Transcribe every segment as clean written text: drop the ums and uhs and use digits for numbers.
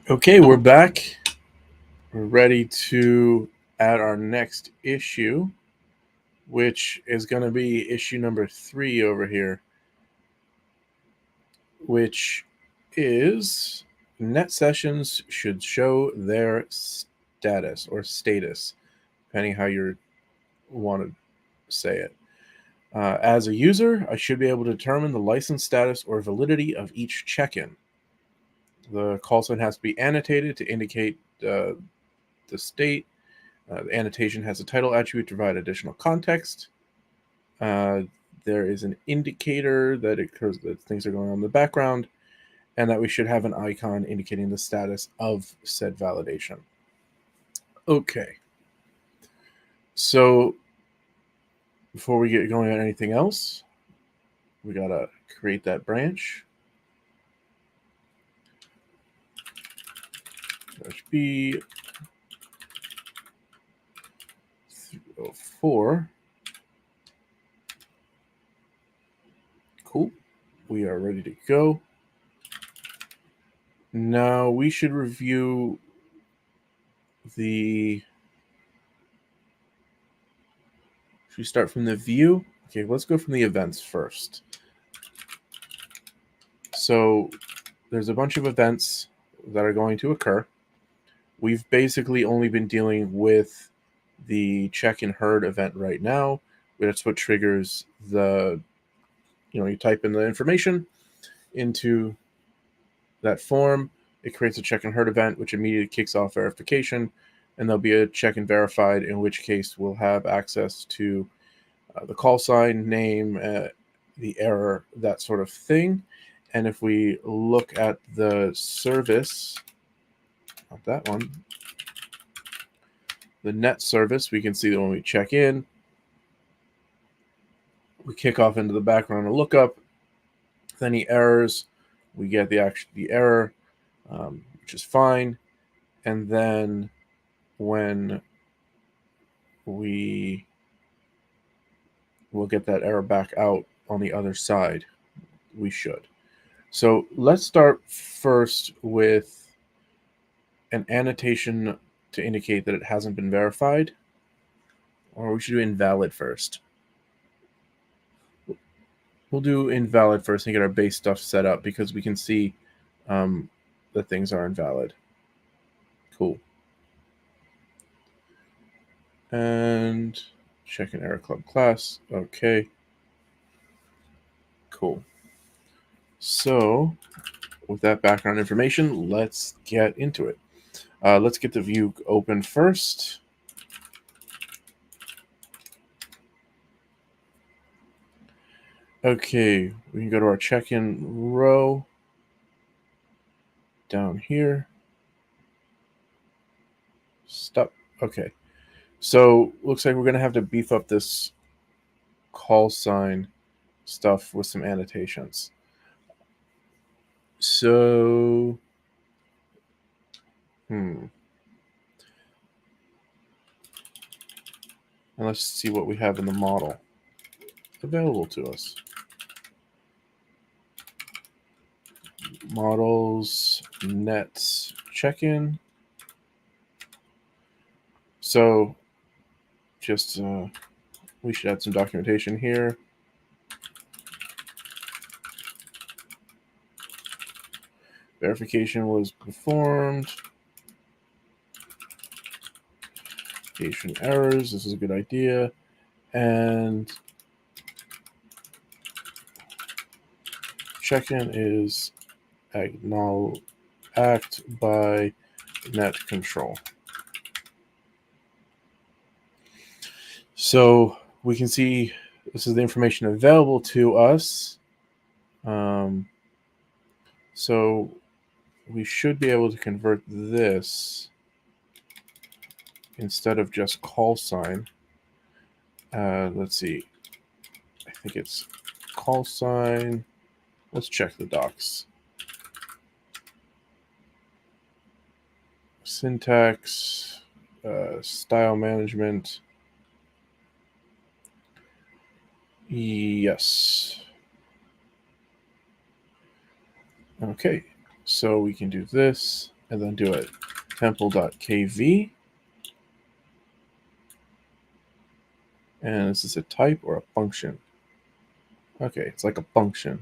Okay, we're back. We're ready to add our next issue, which is going to be issue number 3 over here, which is net sessions should show their status or status, depending how you want to say it. As a user, I should be able to determine the license status or validity of each check-in. The call sign has to be annotated to indicate the state. The annotation has a title attribute to provide additional context. There is an indicator that occurs that things are going on in the background, and that we should have an icon indicating the status of said validation. Okay. So before we get going on anything else, we gotta create that branch. B 304. Cool. We are ready to go. Now we should review the. Should we start from the view? Okay, let's go from the events first. So there's a bunch of events that are going to occur. We've basically only been dealing with the check and herd event right now. That's what triggers the, you type in the information into that form. It creates a check and herd event, which immediately kicks off verification, and there'll be a check and verified, in which case we'll have access to the call sign, name, the error, that sort of thing. And if we look at the service, not that one, the net service, we can see that when we check in, we kick off into the background a lookup. With any errors, we get the error, which is fine. And then when we'll get that error back out on the other side, we should. So let's start first with an annotation to indicate that it hasn't been verified, or we should do invalid first. We'll do invalid first and get our base stuff set up, because we can see that things are invalid. Cool. And check an error club class. Okay. Cool. So with that background information, let's get into it. Let's get the view open first. Okay, we can go to our check-in row down here. Stop. Okay. So looks like we're going to have to beef up this call sign stuff with some annotations. So, and let's see what we have in the model available to us. Models, net, check-in. So just, we should add some documentation here. Verification was performed. Verification errors, this is a good idea. And check-in is act by net control. So we can see this is the information available to us. So we should be able to convert this instead of just call sign. Let's see. I think it's call sign. Let's check the docs. Syntax, style management. Yes. Okay, so we can do this. and then do it temple.kv. And is this a type or a function? Okay, it's like a function.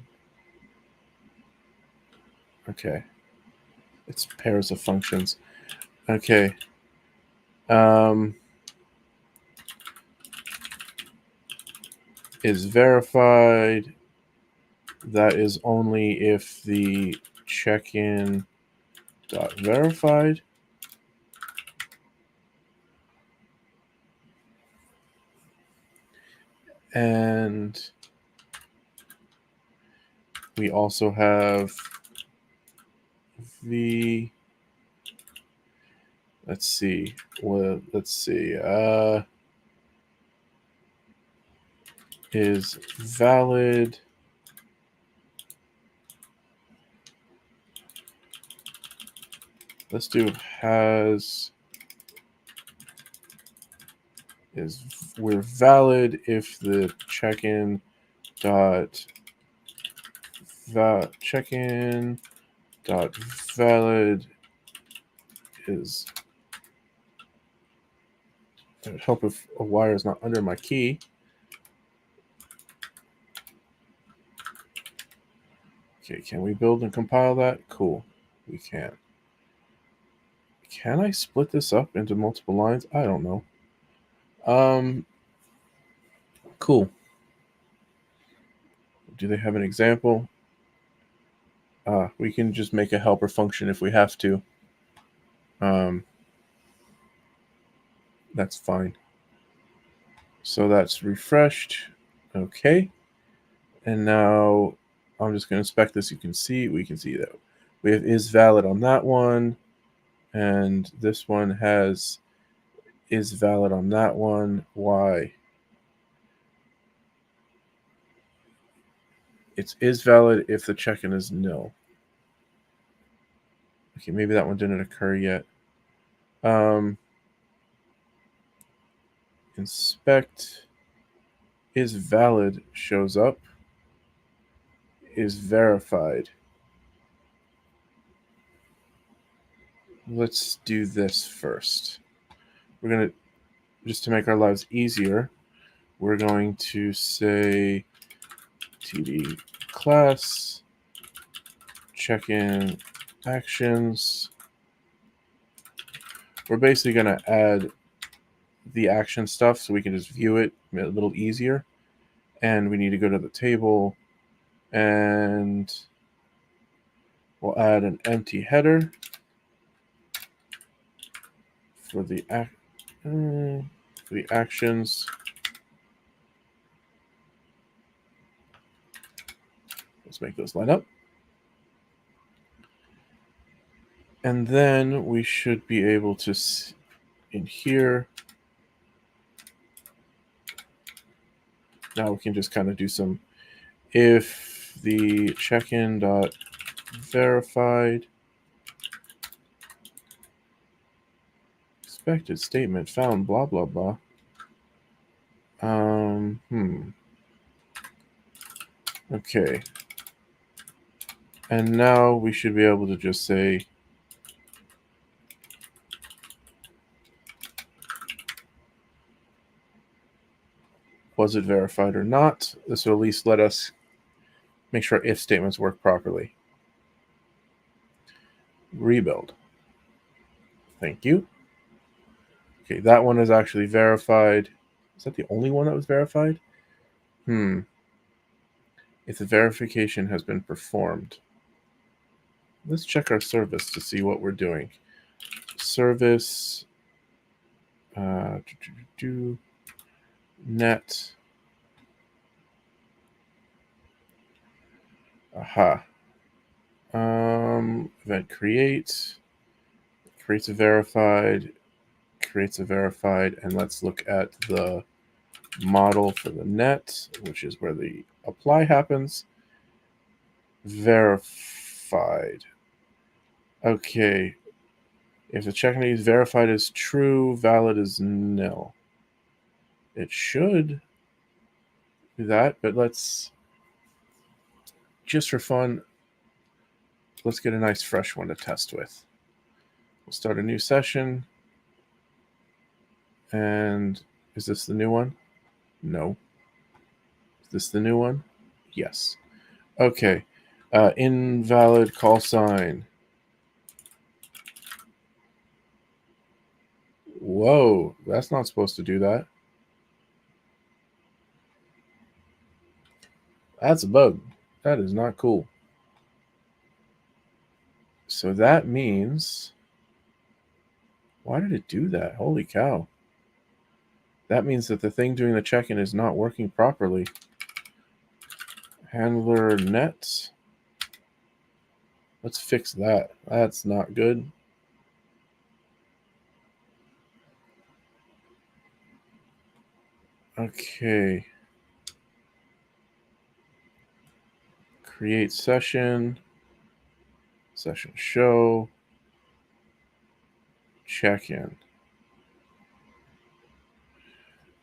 Okay. It's pairs of functions. Okay. Is verified. That is only if the check-in dot verified. And we also have the, let's see, is valid. Let's do has, we're valid if the check-in dot check-in dot valid is, it would help if a wire is not under my key. Okay, can we build and compile that? Cool, we can. Can I split this up into multiple lines? I don't know. Cool. Do they have an example? We can just make a helper function if we have to. That's fine. So that's refreshed. Okay. And now I'm just going to inspect this. We can see that we have is valid on that one. And this one has is valid on that one. Why? It is valid if the check-in is nil. Okay, maybe that one didn't occur yet. Inspect is valid shows up. Is verified. Let's do this first. We're going to, just to make our lives easier, we're going to say td class check-in actions. We're basically going to add the action stuff so we can just view it a little easier. And we need to go to the table and we'll add an empty header for the actions. Let's make those line up. And then we should be able to, in here, now we can just kind of do some, if the check-in dot verified expected statement found blah blah blah. Okay. And now we should be able to just say was it verified or not. This will at least let us make sure if statements work properly. Rebuild. Thank you. Okay, that one is actually verified. Is that the only one that was verified? If the verification has been performed. Let's check our service to see what we're doing. Service net. Aha. Event creates a verified, and let's look at the model for the net, which is where the apply happens. Verified. Okay. If the check is verified is true, valid is nil. It should do that, but let's, just for fun, let's get a nice fresh one to test with. We'll start a new session. And is this the new one? No. Is this the new one? Yes. Okay. Invalid call sign. Whoa, that's not supposed to do that. That's a bug. That is not cool. So that means, why did it do that? Holy cow. That means that the thing doing the check-in is not working properly. Handler net. Let's fix that. That's not good. Okay. Create session. Session show. Check-in.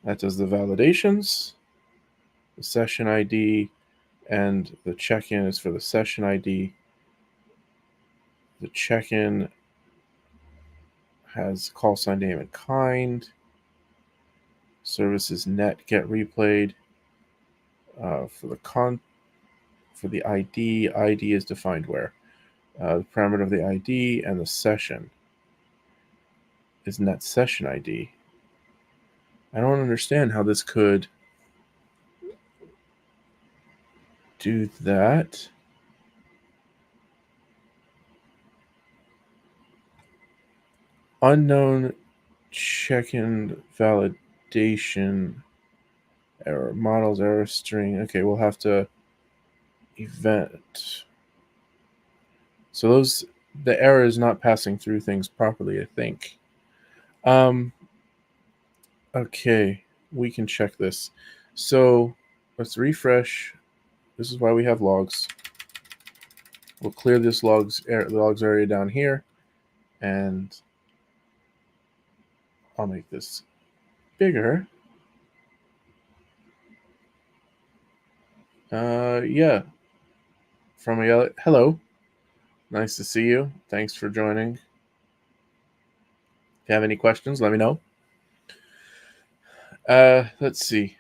That does the validations, the session ID, and the check-in is for the session ID. The check-in has call sign, name, and kind. Services net get replayed. For the ID is defined where the parameter of the ID and the session is net session ID. I don't understand how this could do that. Unknown check-in validation error, models error string. Okay, we'll have to event. So the error is not passing through things properly, I think. Okay, we can check this. So let's refresh. This is why we have logs. We'll clear this logs area down here, and I'll make this bigger. Yeah. From a hello. Nice to see you. Thanks for joining. If you have any questions, let me know. Let's see.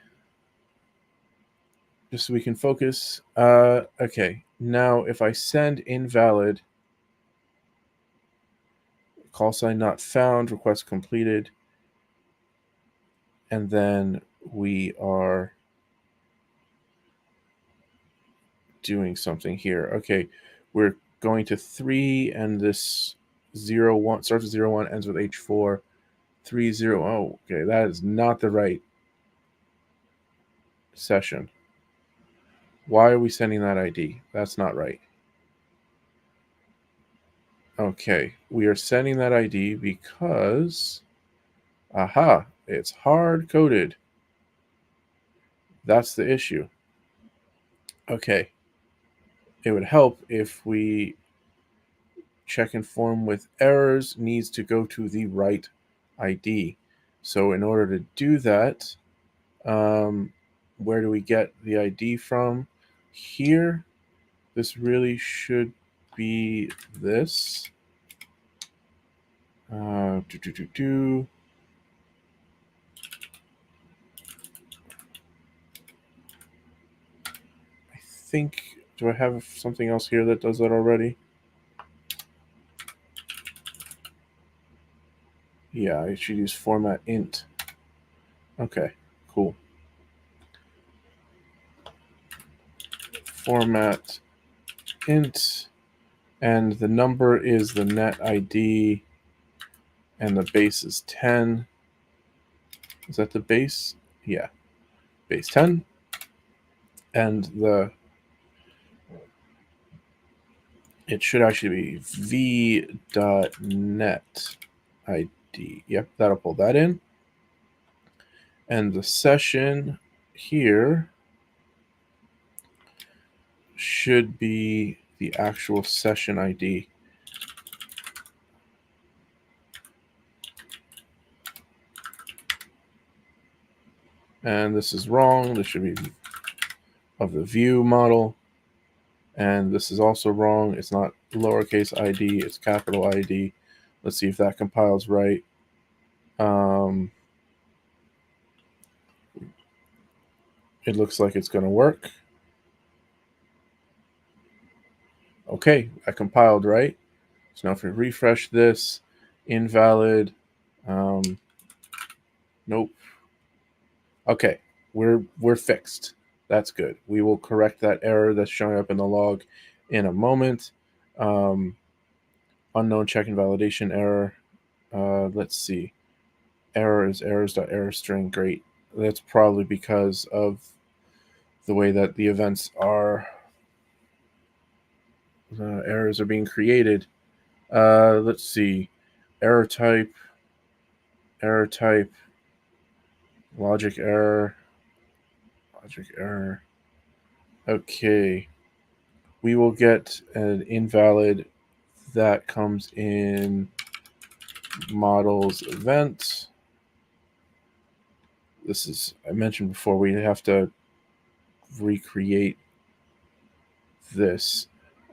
Just so we can focus. Okay. Now, if I send invalid, call sign not found, request completed, and then we are doing something here. Okay, we're going to 3, and this 0, 1 starts with 0, 1, ends with H4, 3, 0. Oh, okay, that is not the right session. Why are we sending that ID? That's not right. Okay, we are sending that ID because, aha, it's hard-coded. That's the issue. Okay, it would help if we check in form with errors needs to go to the right ID. So in order to do that, where do we get the ID from? Here, this really should be this. I think, do I have something else here that does that already? Yeah, I should use format int. Okay, cool. Format int, and the number is the net ID, and the base is 10. Is that the base? Yeah, base 10. And it should actually be v.net ID. Yep, that'll pull that in. And the session here should be the actual session ID. And this is wrong. This should be of the view model. And this is also wrong. It's not lowercase ID, it's capital ID. Let's see if that compiles right. It looks like it's going to work. Okay, I compiled right. So now if we refresh this, invalid. Nope. Okay, we're fixed. That's good. We will correct that error that's showing up in the log in a moment. Unknown check invalidation error. Let's see. Error is errors.errorString. Great. That's probably because of the way that the events are. Errors are being created. Let's see. Error type, logic error. Okay. We will get an invalid that comes in models event. This is, I mentioned before, we have to recreate this.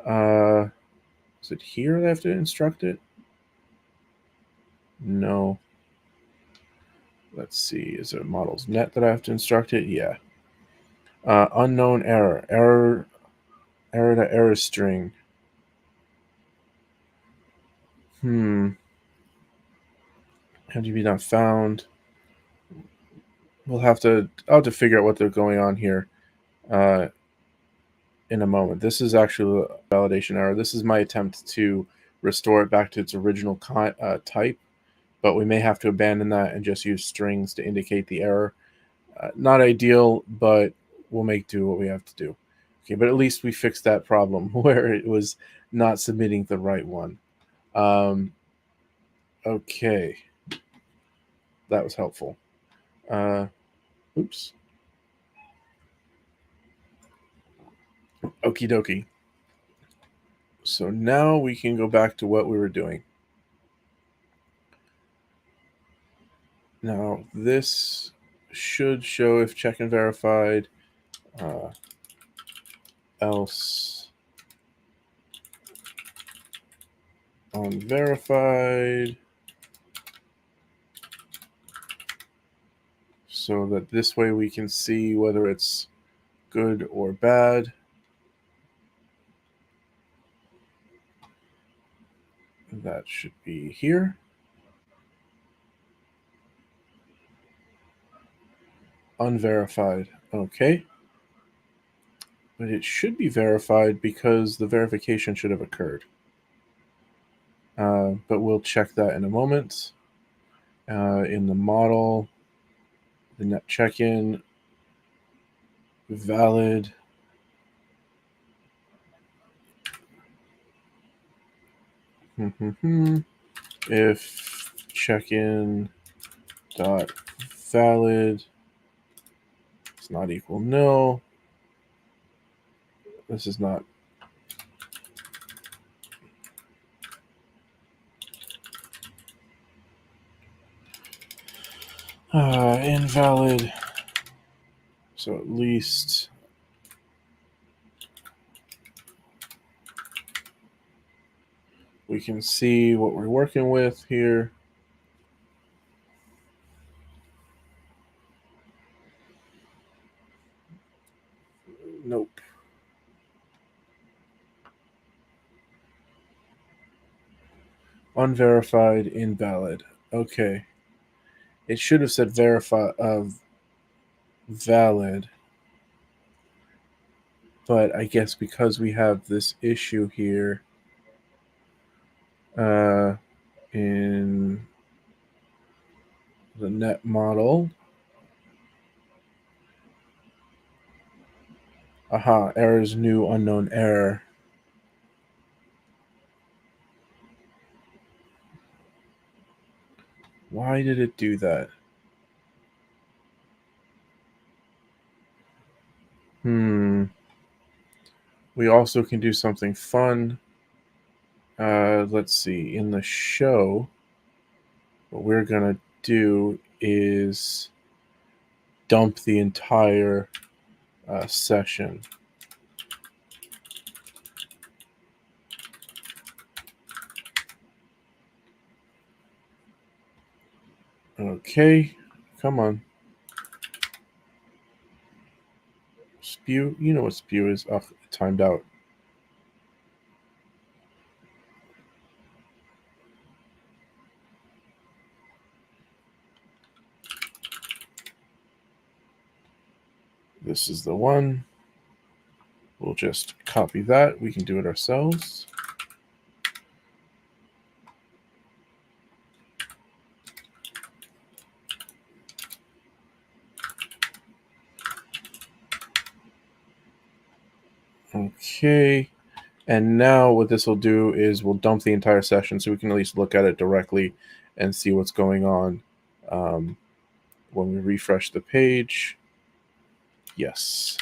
Is it here that I have to instruct it? No. Let's see. Is it models net that I have to instruct it? Yeah. Unknown error. Error to error string. Had to be not found. I'll have to figure out what they're going on here in a moment. This is actually a validation error. This is my attempt to restore it back to its original type, but we may have to abandon that and just use strings to indicate the error. Not ideal, but we'll make do what we have to do. Okay, but at least we fixed that problem where it was not submitting the right one. Okay, that was helpful. Oops. Okie dokie. So now we can go back to what we were doing. Now this should show if check and verified, else unverified, so that this way we can see whether it's good or bad. That should be here. Unverified. Okay. But it should be verified because the verification should have occurred. But we'll check that in a moment. In the model, the net check-in, valid. If check-in dot valid is not equal nil, this is not invalid. So at least we can see what we're working with here. Nope. Unverified, invalid. Okay. It should have said valid. But I guess because we have this issue here in the net model. Aha, errors new unknown error. Why did it do that? We also can do something fun. Let's see. In the show, what we're going to do is dump the entire session. Okay, come on. Spew, you know what spew is. Ugh, it timed out. This is the one. We'll just copy that. We can do it ourselves. Okay. And now what this will do is we'll dump the entire session so we can at least look at it directly and see what's going on when we refresh the page. Yes.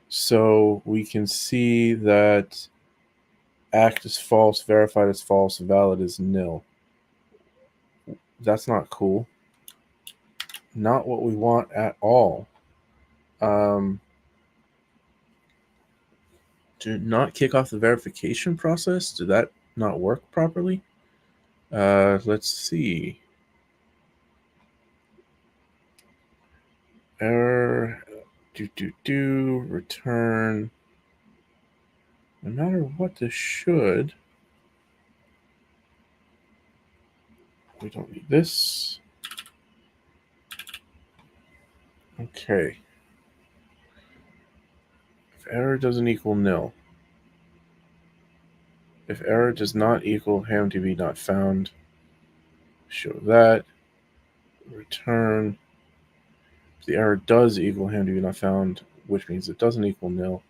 So we can see that act is false, verified is false, valid is nil. That's not cool. Not what we want at all. Did not kick off the verification process? Did that not work properly? Let's see. Error, return. No matter what this should. We don't need this. Okay. If error doesn't equal nil. If error does not equal hamdb not found, show that. Return. If the error does equal hamdb not found, which means it doesn't equal nil,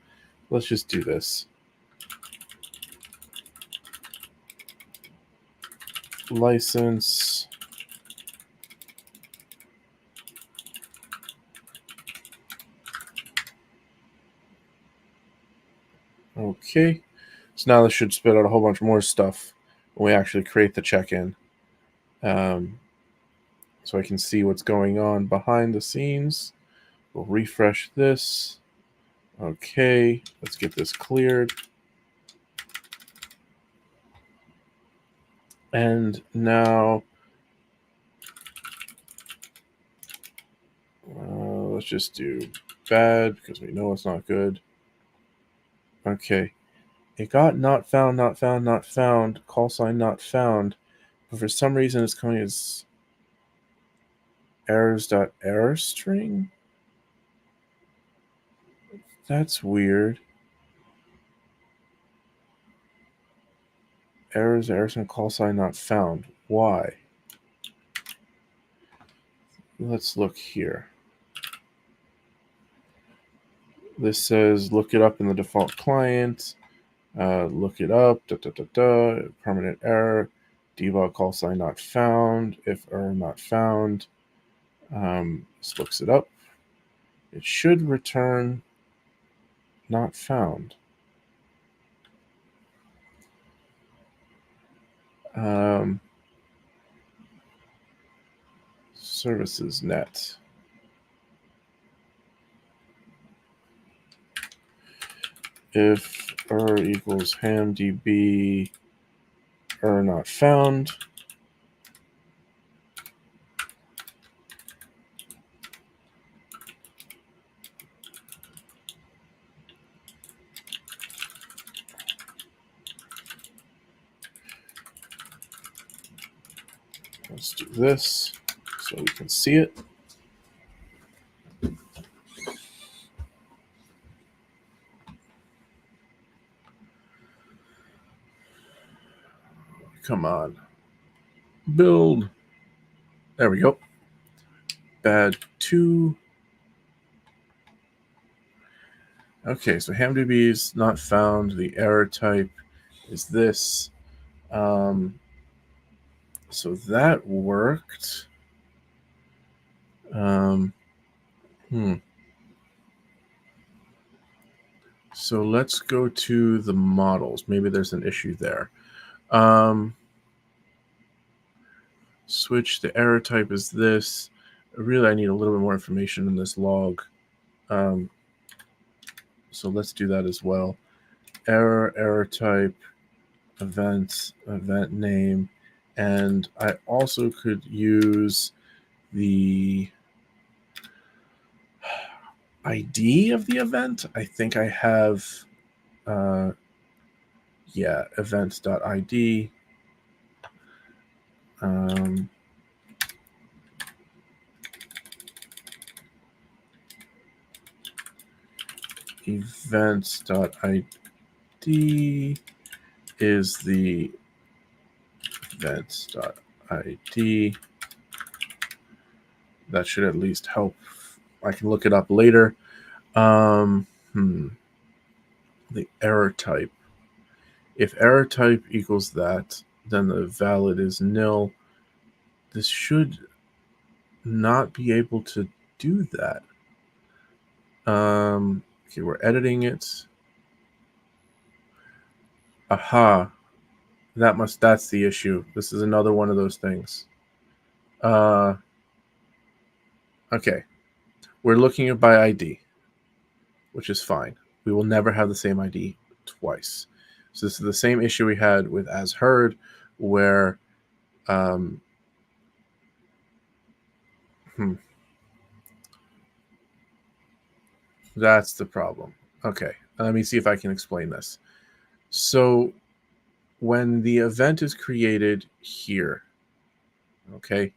let's just do this. License. Okay. So now this should spit out a whole bunch more stuff when we actually create the check-in. So I can see what's going on behind the scenes. We'll refresh this. Okay, let's get this cleared. And now let's just do bad because we know it's not good. Okay, it got not found, not found, not found, call sign not found, but for some reason it's coming as errors.error string. That's weird. Errors, and call sign not found. Why? Let's look here. This says look it up in the default client. Look it up. Permanent error. Debug call sign not found. If error not found. This looks it up. It should return not found. Services net. If error equals hamdb error not found. Let's do this so we can see it. Come on. Build. There we go. Bad 2. Okay, so hamdb is not found. The error type is this. So that worked. So let's go to the models. Maybe there's an issue there. Switch, the error type is this. Really, I need a little bit more information in this log. So let's do that as well. Error type, event name, And I also could use the ID of the event. I think I have, event.id. Events.id is the events.id. That should at least help. I can look it up later. The error type. If error type equals that, then the valid is nil. This should not be able to do that. Okay, we're editing it. Aha. That's the issue. This is another one of those things. Okay. We're looking at by ID, which is fine. We will never have the same ID twice. So this is the same issue we had with as heard, where that's the problem. Okay, let me see if I can explain this. So when the event is created here, okay,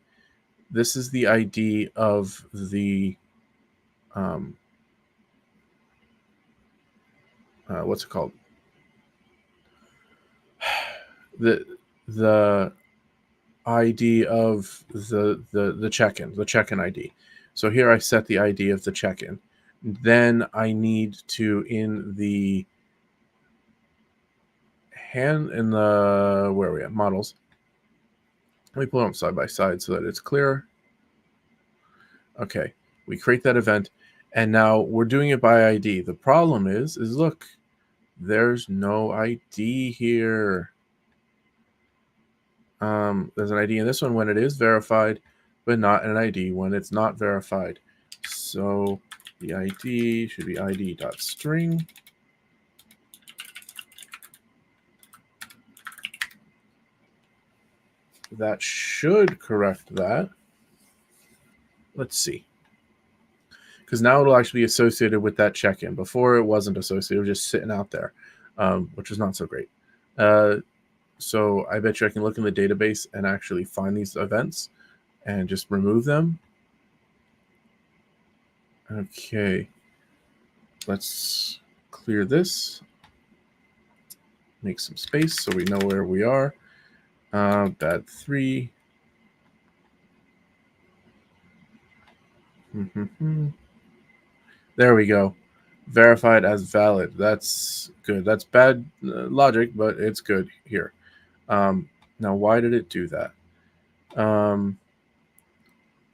this is the ID of the what's it called? The ID of the check-in, the check-in ID. So here I set the ID of the check-in. Then I need to, in the where are we at? Models. Let me pull them side by side so that it's clear. Okay, we create that event, and now we're doing it by ID. The problem is look, there's no ID here. There's an ID in this one when it is verified, but not an ID when it's not verified. So the ID should be id.string. That should correct that. Let's see. Because now it'll actually be associated with that check-in. Before it wasn't associated, it was just sitting out there, which is not so great. So I bet you I can look in the database and actually find these events and just remove them. Okay. Let's clear this. Make some space so we know where we are. Bad 3. There we go. Verified as valid. That's good. That's bad logic, but it's good here. Now, why did it do that?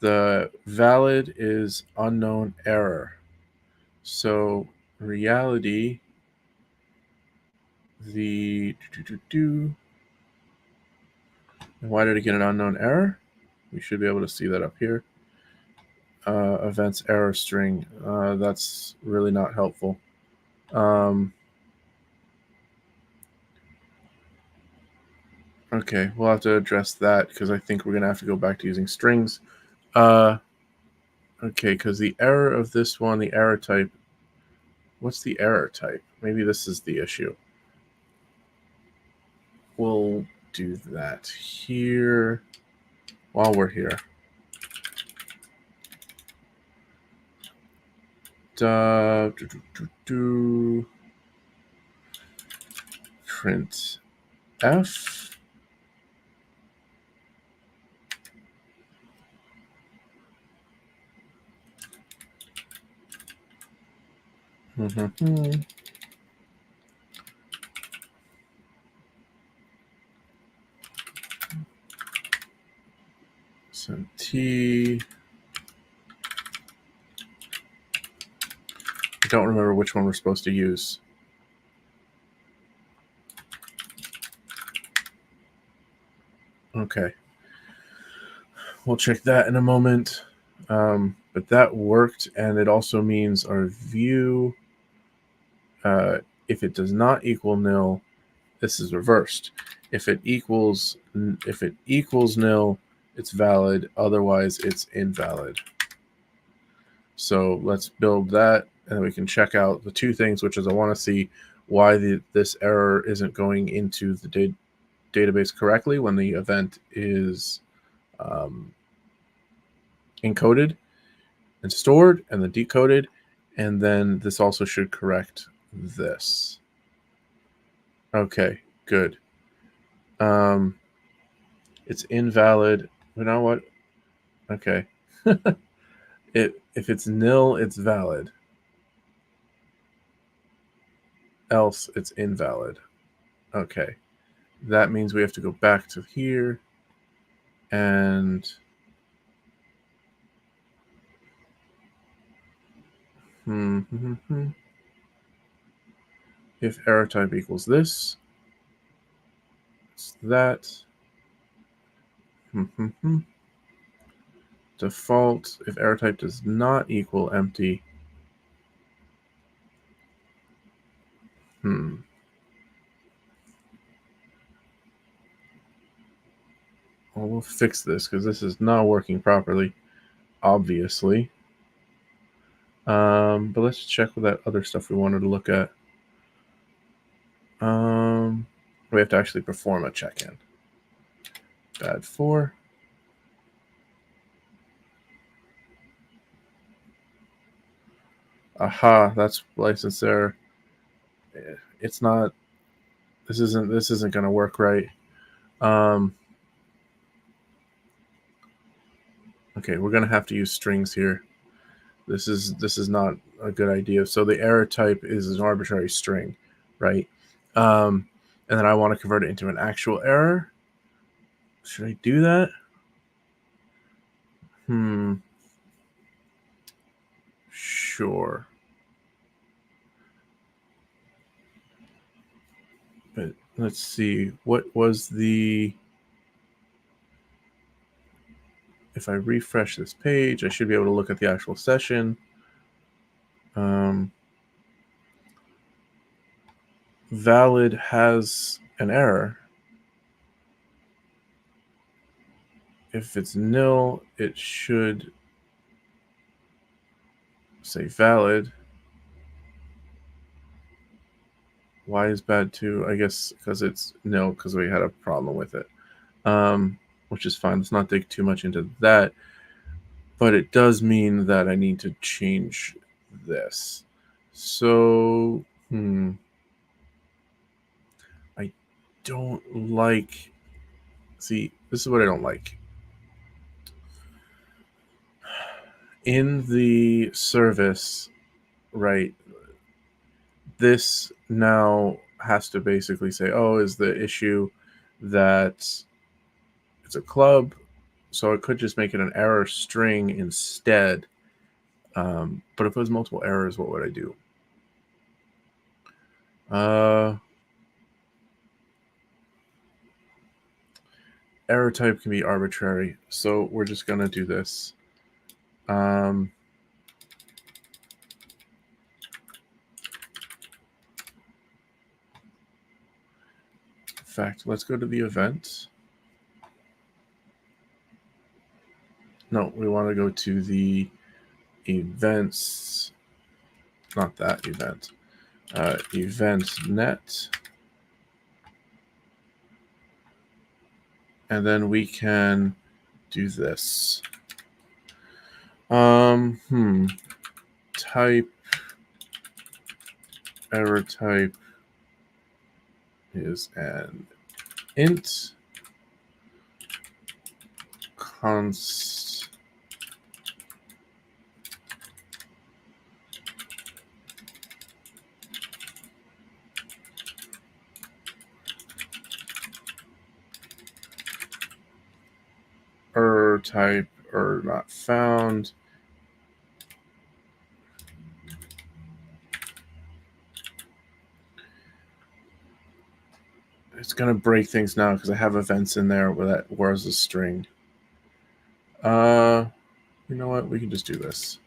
The valid is unknown error. So reality, why did it get an unknown error? We should be able to see that up here. Events error string. That's really not helpful. Okay, we'll have to address that because I think we're going to have to go back to using strings. Okay, because the error of this one, the error type, what's the error type? Maybe this is the issue. We'll do that here while we're here. Print F. So T. I don't remember which one we're supposed to use. Okay. We'll check that in a moment. But that worked, and it also means our view, if it does not equal nil, this is reversed. If it equals nil, it's valid. Otherwise, it's invalid. So let's build that, and we can check out the two things, which is I want to see why this error isn't going into the database correctly when the event is encoded and stored and then decoded. And then this also should correct this. Okay, good. It's invalid. You know what? Okay. If it's nil, it's valid. Else, it's invalid. Okay. That means we have to go back to here and if error type equals this, it's that. Default, if error type does not equal empty. Well, we'll fix this because this is not working properly, obviously. But let's check with that other stuff we wanted to look at. We have to actually perform a check-in. Bad 4. Aha, that's license error. It's not. This isn't going to work right. Okay, we're going to have to use strings here. This is not a good idea. So the error type is an arbitrary string, right? And then I want to convert it into an actual error. Should I do that? Sure. But let's see. What was the... If I refresh this page, I should be able to look at the actual session. Valid has an error. If it's nil, it should say valid. Why is bad 2? I guess because it's nil, because we had a problem with it, which is fine. Let's not dig too much into that. But it does mean that I need to change this. So, I don't like... See, this is what I don't like. In the service, right, this now has to basically say, oh, is the issue that it's a club? So it could just make it an error string instead. But if it was multiple errors, what would I do? Error type can be arbitrary, so we're just going to do this. In fact, let's go to the event. No, we want to go to the events, not that event, event net. And then we can do this. Type, error type is an int const error type or not found. It's going to break things now because I have events in there where that was a string. You know what? We can just do this.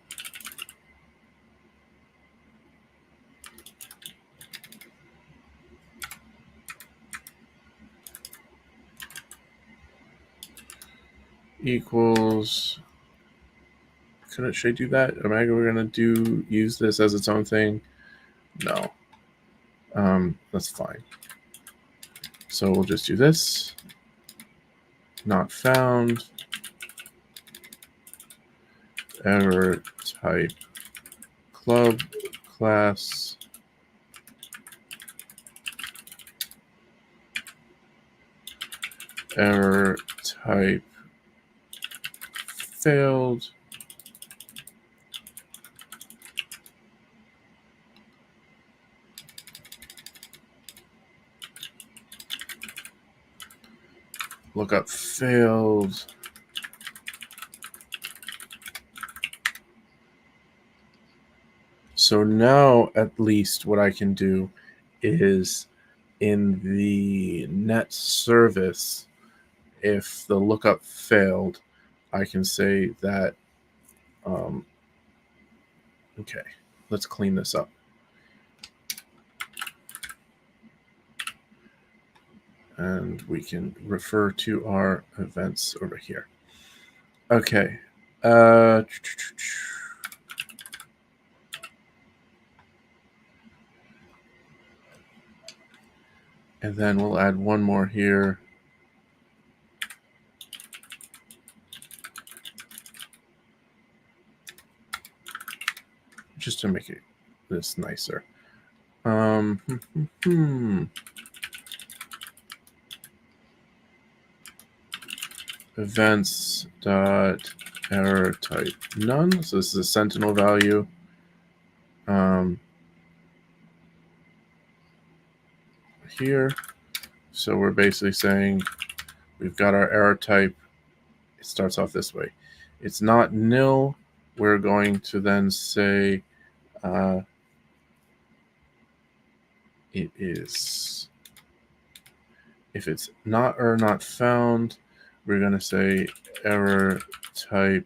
equals. Should I do that? Am I going to use this as its own thing? No. That's fine. So we'll just do this. Not found. Error type club class. Error type failed. Lookup failed. So now at least what I can do is in the net service, if the lookup failed, I can say that, okay, let's clean this up. And we can refer to our events over here. Okay. And then we'll add one more here. Just to make it this nicer. Events dot error type none. So this is a sentinel value. Here. So we're basically saying we've got our error type. It starts off this way. It's not nil. We're going to then say it is. If it's not or not found, we're going to say error type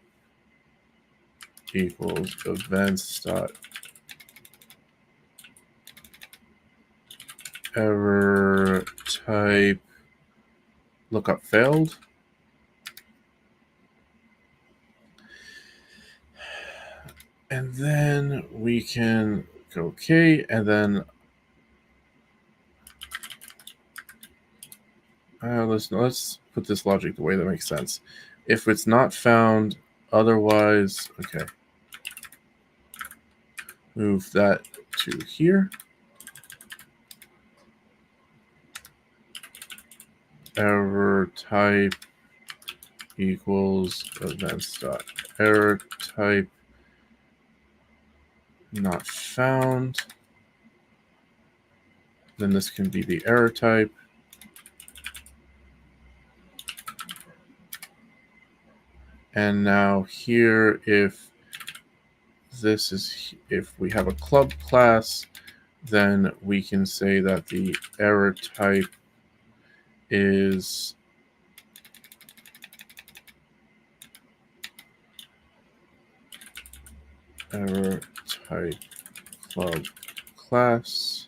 equals events dot error type lookup failed. And then we can go okay, and then let's put this logic the way that makes sense. If it's not found, otherwise, okay. Move that to here. Error type equals events dot error type not found. Then this can be the error type. And now here, if we have a club class, then we can say that the error type is error type club class.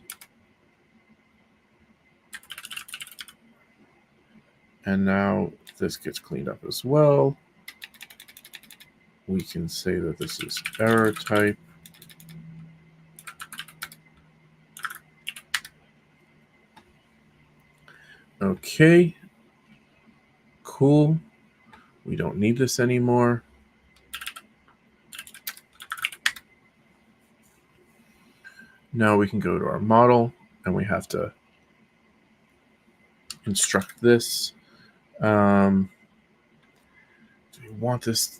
And now this gets cleaned up as well. We can say that this is error type. Okay. Cool. We don't need this anymore. Now we can go to our model and we have to instruct this. Do we want this?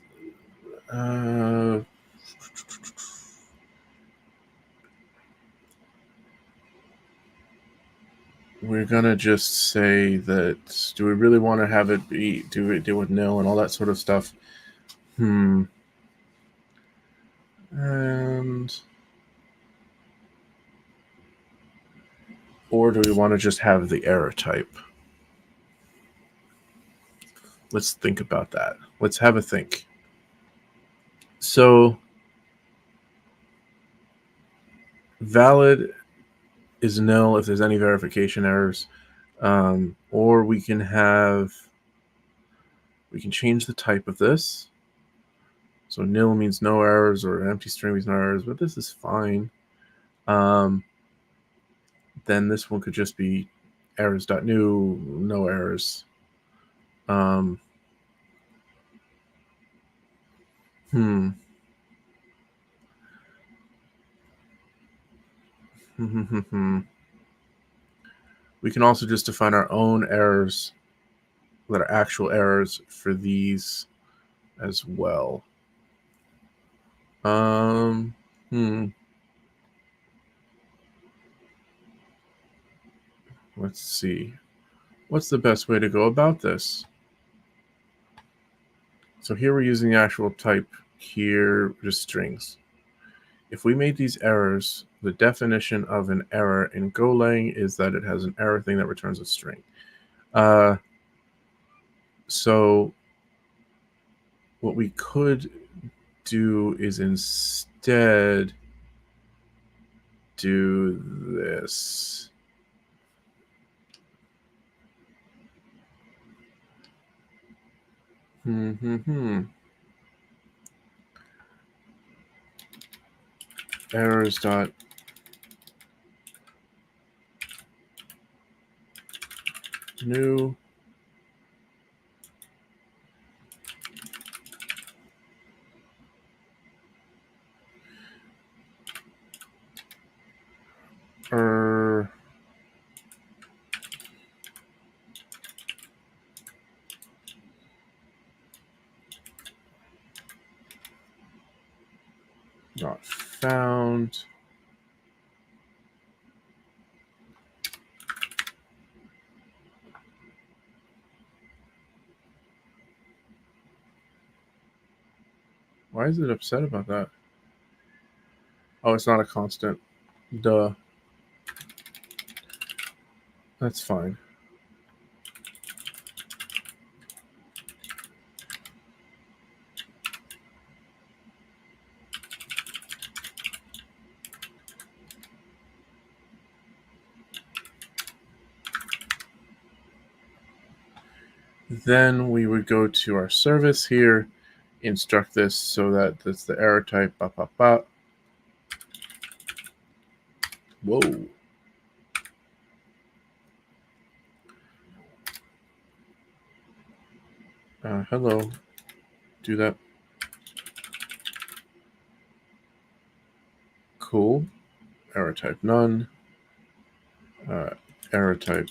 We're gonna just say that. Do we really want to have it be do it deal with nil and all that sort of stuff? And or do we want to just have the error type? Let's think about that. Let's have a think. So valid is nil if there's any verification errors, or we can have We can change the type of this. So nil means no errors, or an empty string means no errors, but this is fine. Then this one could just be errors.new, no errors. We can also just define our own errors that are actual errors for these as well. Let's see. What's the best way to go about this? So here we're using the actual type, here just strings. If we made these errors, the definition of an error in Golang is that it has an error thing that returns a string. So what we could do is instead do this. Errors dot new not found. Why is it upset about that? Oh, it's not a constant. Duh. That's fine. Then we would go to our service here, instruct this so that that's the error type. Whoa. Hello. Do that. Cool. Error type none. Error type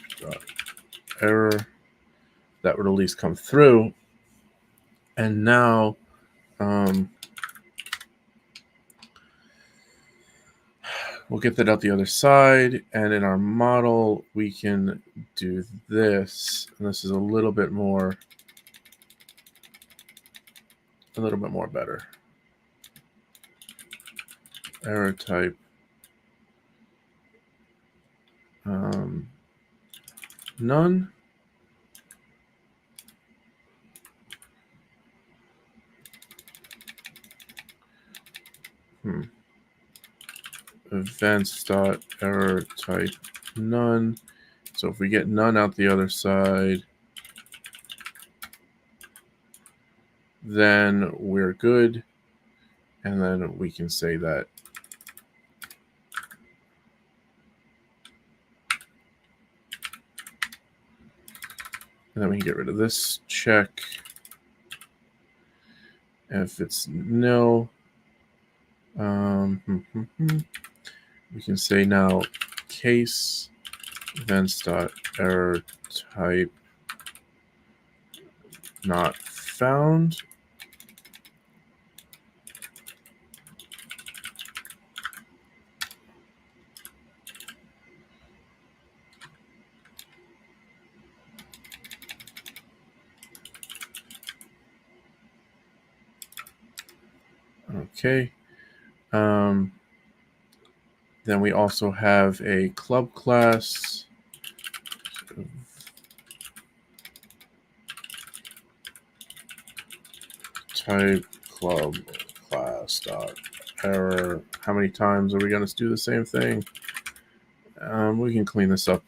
error. That would at least come through. And now we'll get that out the other side. And in our model, we can do this. And this is a little bit more better. Error type none. Events dot error type none. So if we get none out the other side, then we're good. And then we can say that and then we can get rid of this check. If it's nil, we can say now case events dot error type not found. Okay. Then we also have a club class. Type club class dot error. How many times are we going to do the same thing? We can clean this up.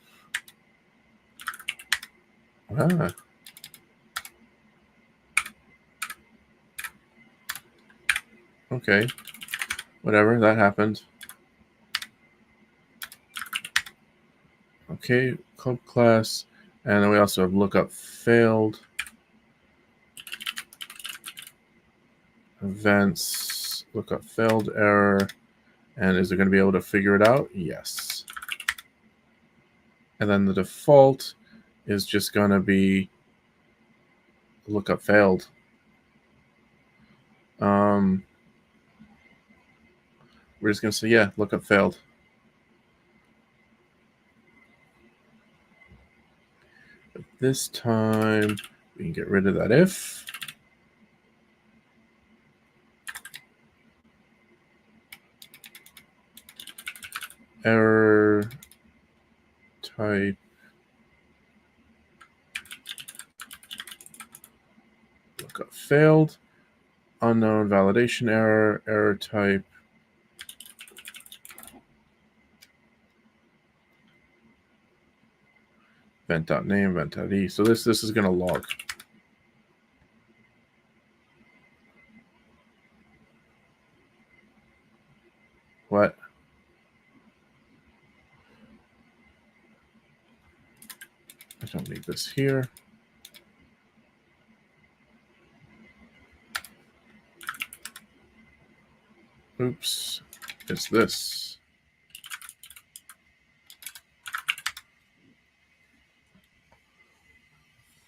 Okay, whatever, that happened. Okay, club class, and then we also have lookup failed. Events, lookup failed error, and is it going to be able to figure it out? Yes. And then the default is just going to be lookup failed. We're just going to say, yeah, lookup failed. But this time, we can get rid of that if. Error type lookup failed. Unknown validation error. Error type event.name, event.e. So this is going to log. What? I don't need this here. Oops, it's this.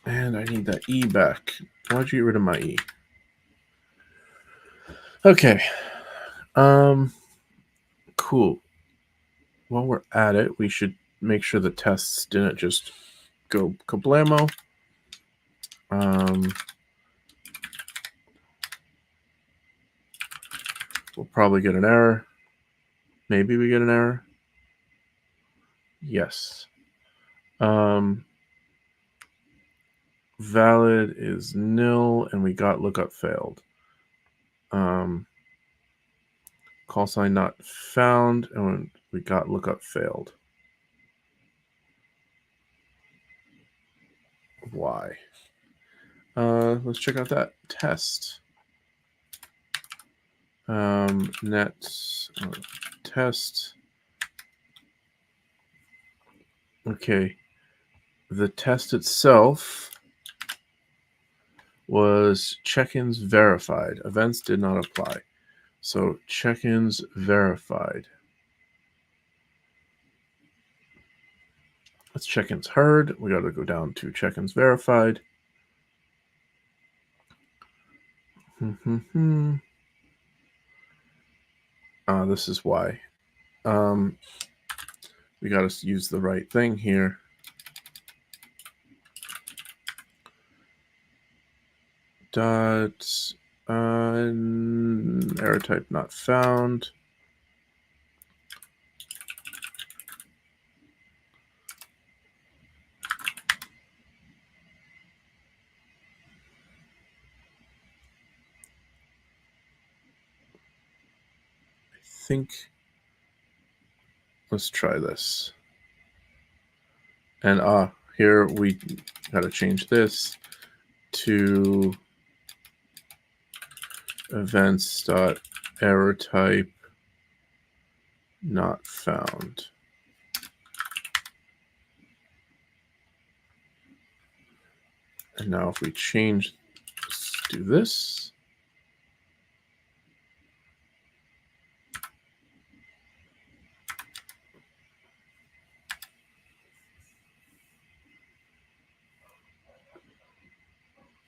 And I need that E back. Why'd you get rid of my E? Okay. Cool. While we're at it, we should make sure the tests didn't just go kablamo. We'll probably get an error. Maybe we get an error. Yes. Valid is nil, and we got lookup failed. Call sign not found, and we got lookup failed. Why? Let's check out that test. Net test. Okay. The test itself was check-ins verified. Events did not apply. So check-ins verified. That's check-ins heard. We got to go down to check-ins verified. This is why. We got to use the right thing here. Dot error type not found. I think let's try this. And here we got to change this to events.error type not found. And now if we change, let's do this.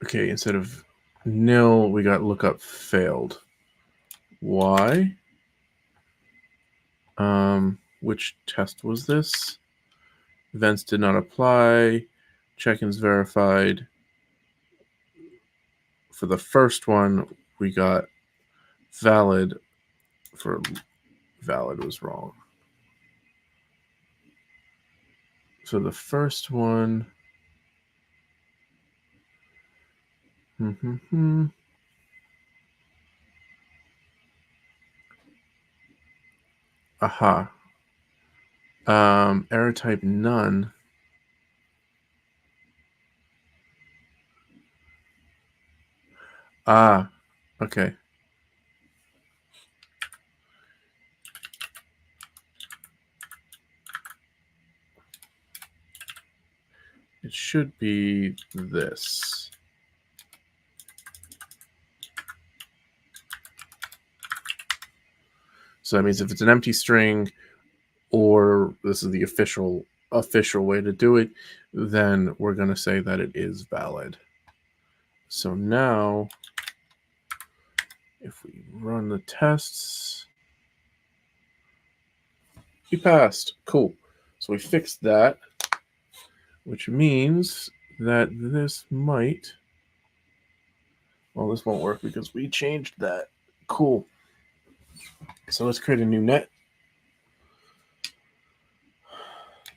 Okay, instead of nil, we got lookup failed. Why? Which test was this? Events did not apply. Check-ins verified. For the first one, we got valid. For valid was wrong. So the first one. Aha. Error type none. Okay. it should be this. So that means if it's an empty string, or this is the official way to do it, then we're going to say that it is valid. So now, if we run the tests, we passed. Cool. So we fixed that, which means that this might, well, this won't work because we changed that. Cool. So let's create a new net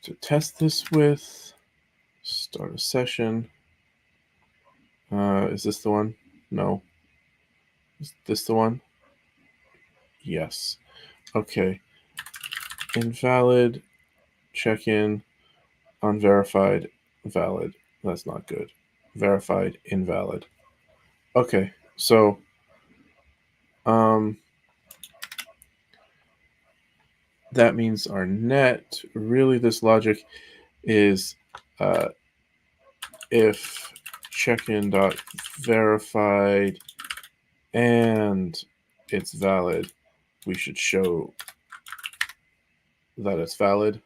to test this with. Start a session. Is this the one? No. Is this the one? Yes. Okay. Invalid, check-in, unverified, valid. That's not good. Verified, invalid. Okay, so that means our net, really this logic is if check-in dot verified and it's valid, we should show that it's valid.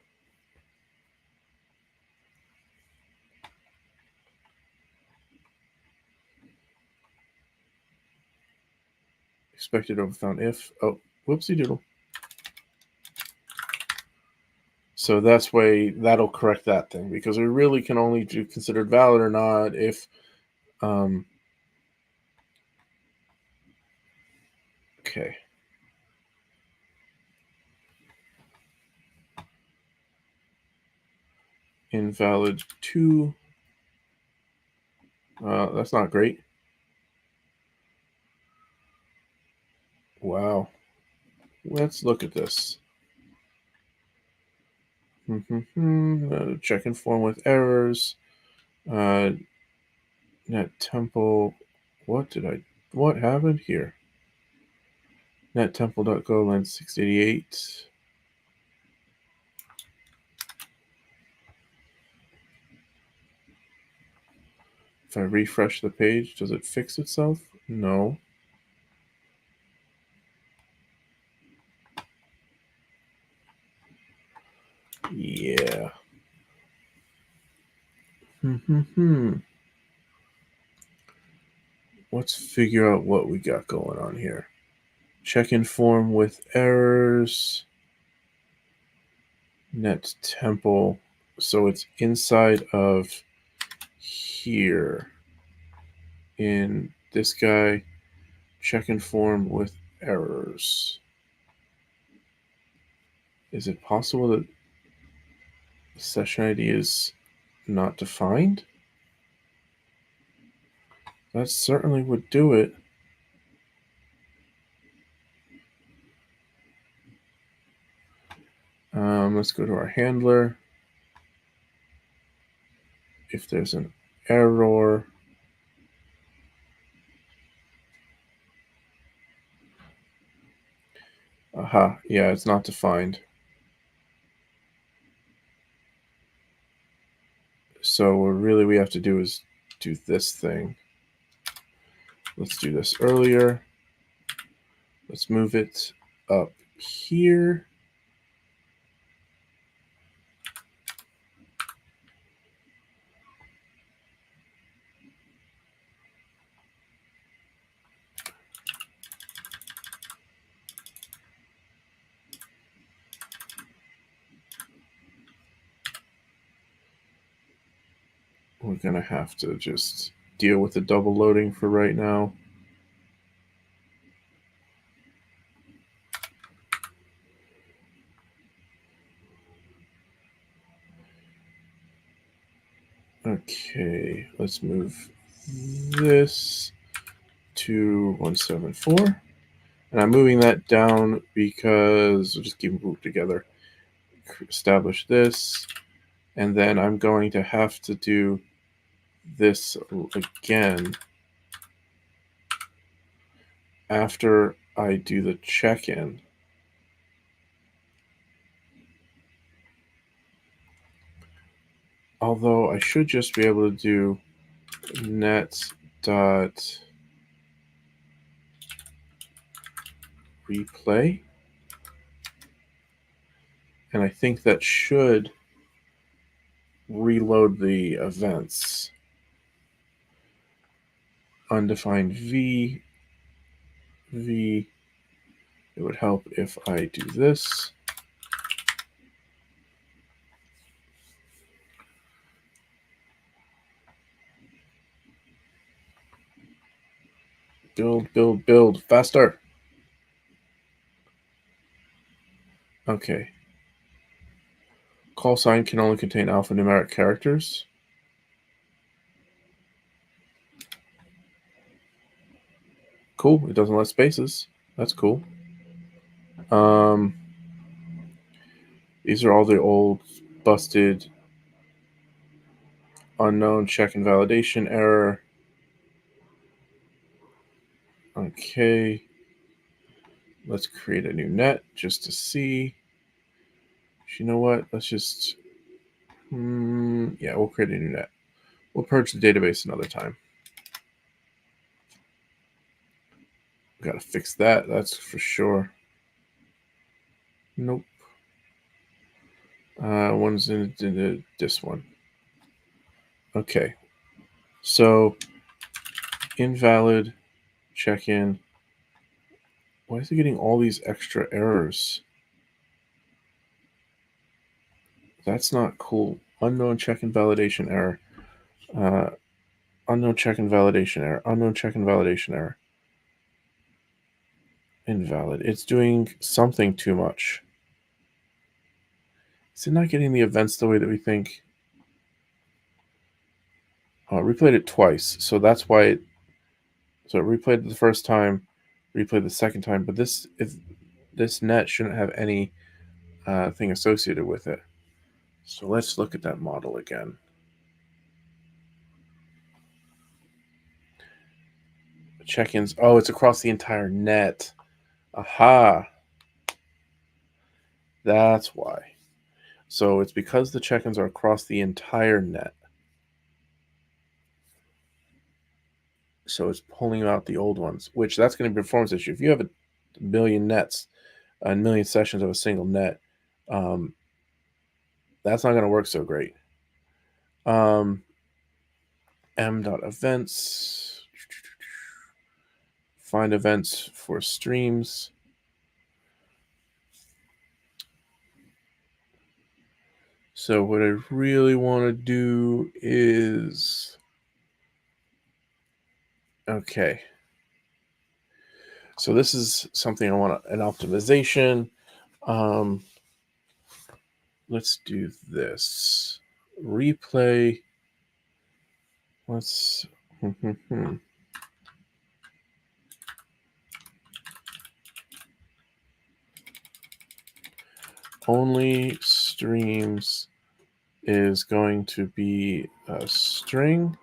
Expected over found if. Oh, whoopsie doodle. So that's way that'll correct that thing, because we really can only do considered valid or not if okay. Invalid 2. That's not great. Wow. Let's look at this. Check and form with errors. Net temple. What happened here? Net temple.go line 688. If I refresh the page, does it fix itself? No. Yeah. Let's figure out what we got going on here. Check in form with errors. Net temple. So it's inside of here. In this guy, check in form with errors. Is it possible that the session ID is not defined? That certainly would do it. Let's go to our handler. If there's an error, aha, yeah, it's not defined. So what really we have to do is do this thing. Let's do this earlier. Let's move it up here. We're going to have to just deal with the double loading for right now. Okay, let's move this to 174. And I'm moving that down because we'll just keep them grouped together. Establish this. And then I'm going to have to do this again after I do the check-in. Although I should just be able to do net dot replay. And I think that should reload the events. Undefined V. It would help if I do this. Build faster. Okay. Call sign can only contain alphanumeric characters. Cool. It doesn't let spaces. That's cool. These are all the old busted unknown check and validation error. Okay. Let's create a new net just to see. You know what? Let's just yeah, we'll create a new net. We'll purge the database another time. Gotta fix that, that's for sure. Nope. One's in this one. Okay. So invalid check-in. Why is it getting all these extra errors? That's not cool. Unknown check-in validation error. Unknown check-in validation error. Unknown check-in validation error. Invalid. It's doing something too much. Is it not getting the events the way that we think? Replayed it twice, so that's why it. So it replayed it the first time, replayed the second time, but this net shouldn't have any thing associated with it. So let's look at that model again. Check-ins. Oh, it's across the entire net. Aha. That's why. So it's because the check-ins are across the entire net. So it's pulling out the old ones, which that's going to be a performance issue. If you have a million nets, a million sessions of a single net, that's not going to work so great. M.events. Find events for streams. So what I really want to do is, okay. So this is something I want an optimization. Let's do this. Replay. Let's. Only streams is going to be a string.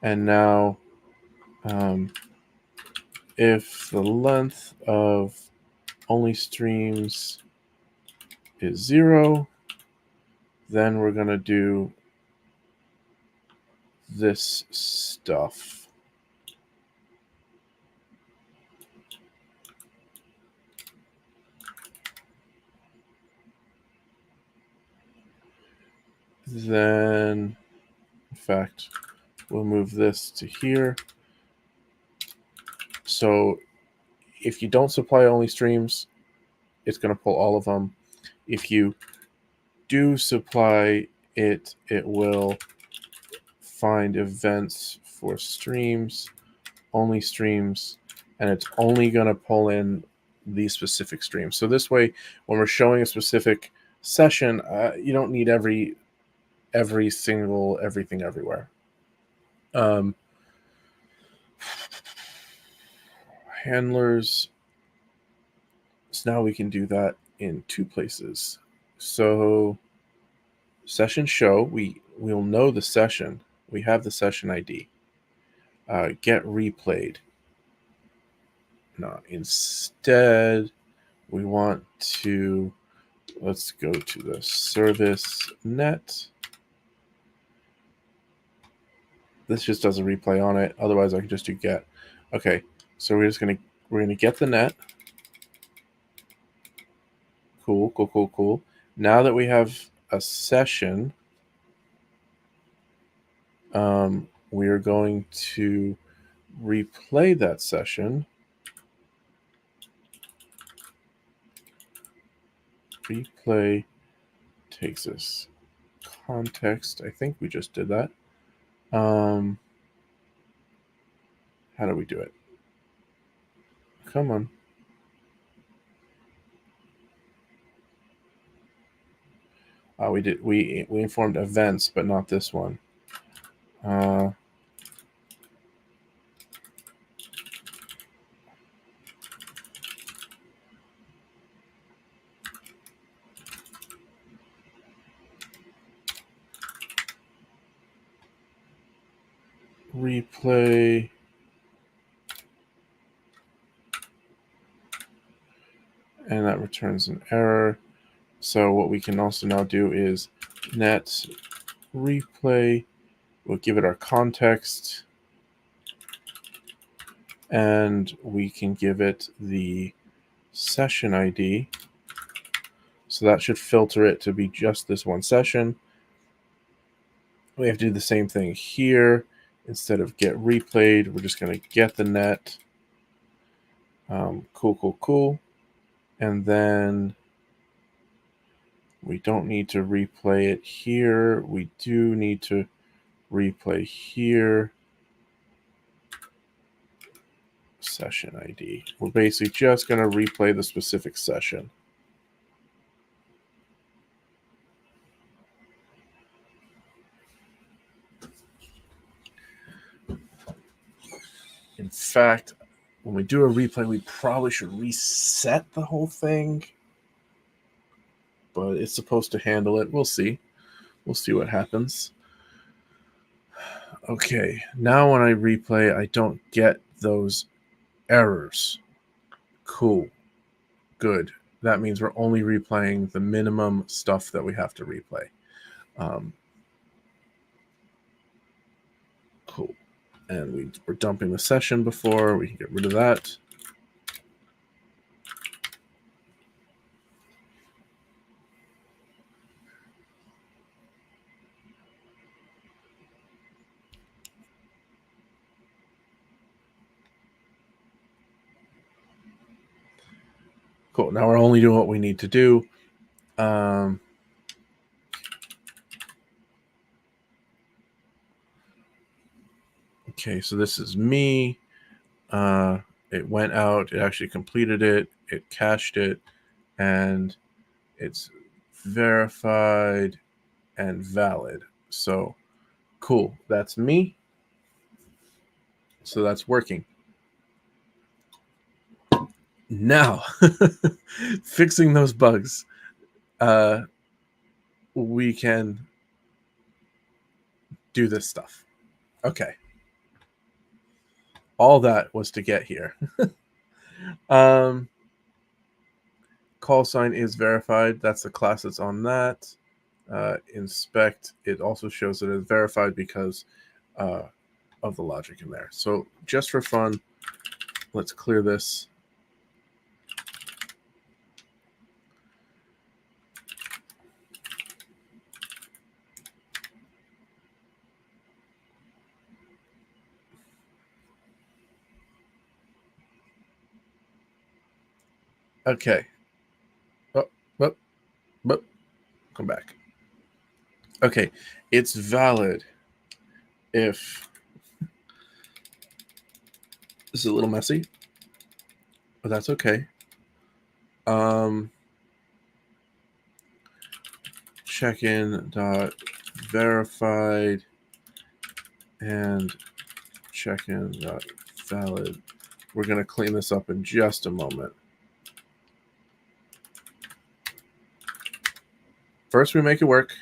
And now, if the length of only streams is 0, then we're going to do this stuff. Then, in fact, we'll move this to here. So if you don't supply only streams, it's going to pull all of them. If you do supply it, it will find events for streams, only streams, and it's only going to pull in these specific streams. So this way, when we're showing a specific session, you don't need every single everything everywhere. Handlers. So now we can do that in 2 places. So session show, we'll know the session. We have the session ID. Get replayed. No, instead we want to, let's go to the service net. This just does a replay on it. Otherwise, I can just do get. Okay, so we're gonna get the net. Cool, cool, cool, cool. Now that we have a session, we are going to replay that session. Replay takes us context. I think we just did that. How do we do it? Come on. We informed events, but not this one. Replay. And that returns an error. So what we can also now do is net replay. We'll give it our context. And we can give it the session ID. So that should filter it to be just this one session. We have to do the same thing here. Instead of get replayed, we're just going to get the net. Cool, cool, cool. And then we don't need to replay it here. We do need to replay here. Session ID. We're basically just going to replay the specific session. In fact, when we do a replay, we probably should reset the whole thing. But it's supposed to handle it. We'll see. We'll see what happens. Okay, now when I replay, I don't get those errors. Cool. Good. That means we're only replaying the minimum stuff that we have to replay. Cool. And we were dumping the session before. We can get rid of that. Cool. Now we're only doing what we need to do. Okay, so this is me. It went out. It actually completed it. It cached it. And it's verified and valid. So cool. That's me. So that's working. Now, fixing those bugs, we can do this stuff. Okay. All that was to get here. Call sign is verified. That's the class that's on that. Inspect, it also shows that it's verified because of the logic in there. So just for fun, let's clear this. Okay. Come back. Okay, it's valid if this is a little messy, but that's okay. Check-in dot verified and check-in dot valid. We're going to clean this up in just a moment. First, we make it work.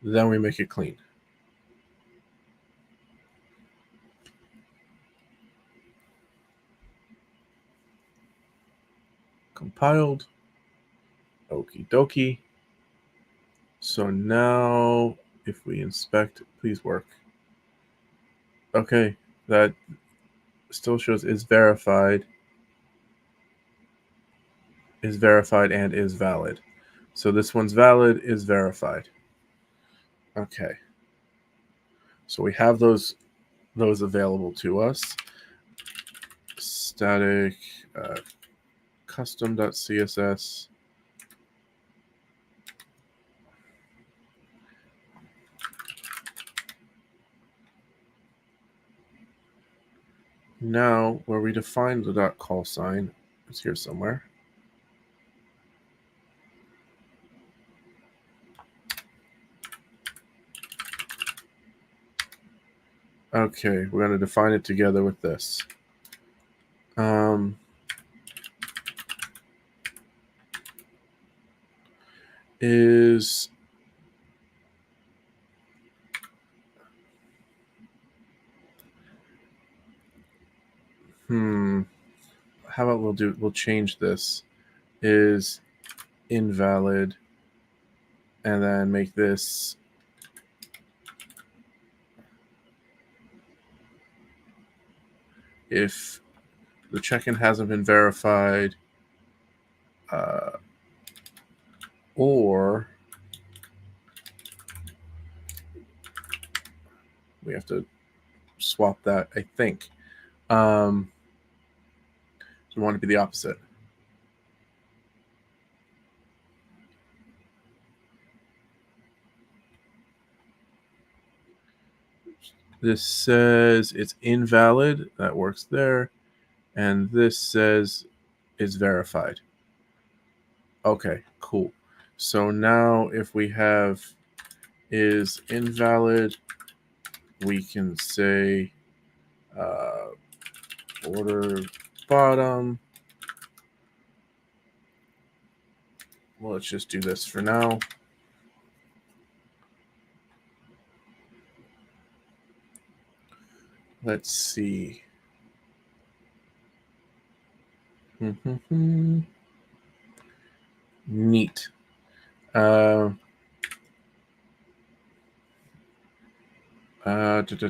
Then we make it clean. Compiled. Okie dokie. So now, if we inspect, please work. Okay, that still shows is verified, and is valid. So this one's valid, is verified. Okay. So we have those available to us. Static custom.css. Now, where we define the .call sign, it's here somewhere. Okay, we're going to define it together with this. Is how about we'll change this is invalid, and then make this if the check-in hasn't been verified, or we have to swap that, I think. So we want it to be the opposite. This says it's invalid. That works there. And this says it's verified. Okay, cool. So now if we have is invalid, we can say border bottom. Well, let's just do this for now. Let's see. Neat. How do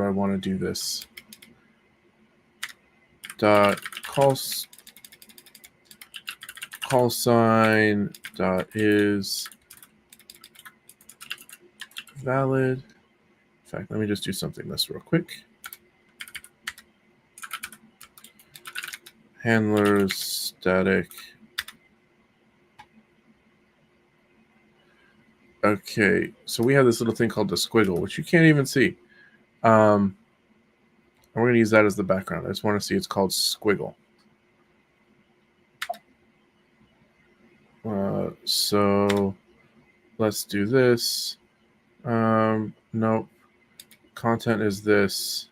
I want to do this? Call sign is valid. In fact, let me just do something this real quick. Handlers static. Okay, so we have this little thing called the squiggle, which you can't even see. And we're going to use that as the background. I just want to see it's called squiggle. So let's do this. Nope. Content is this.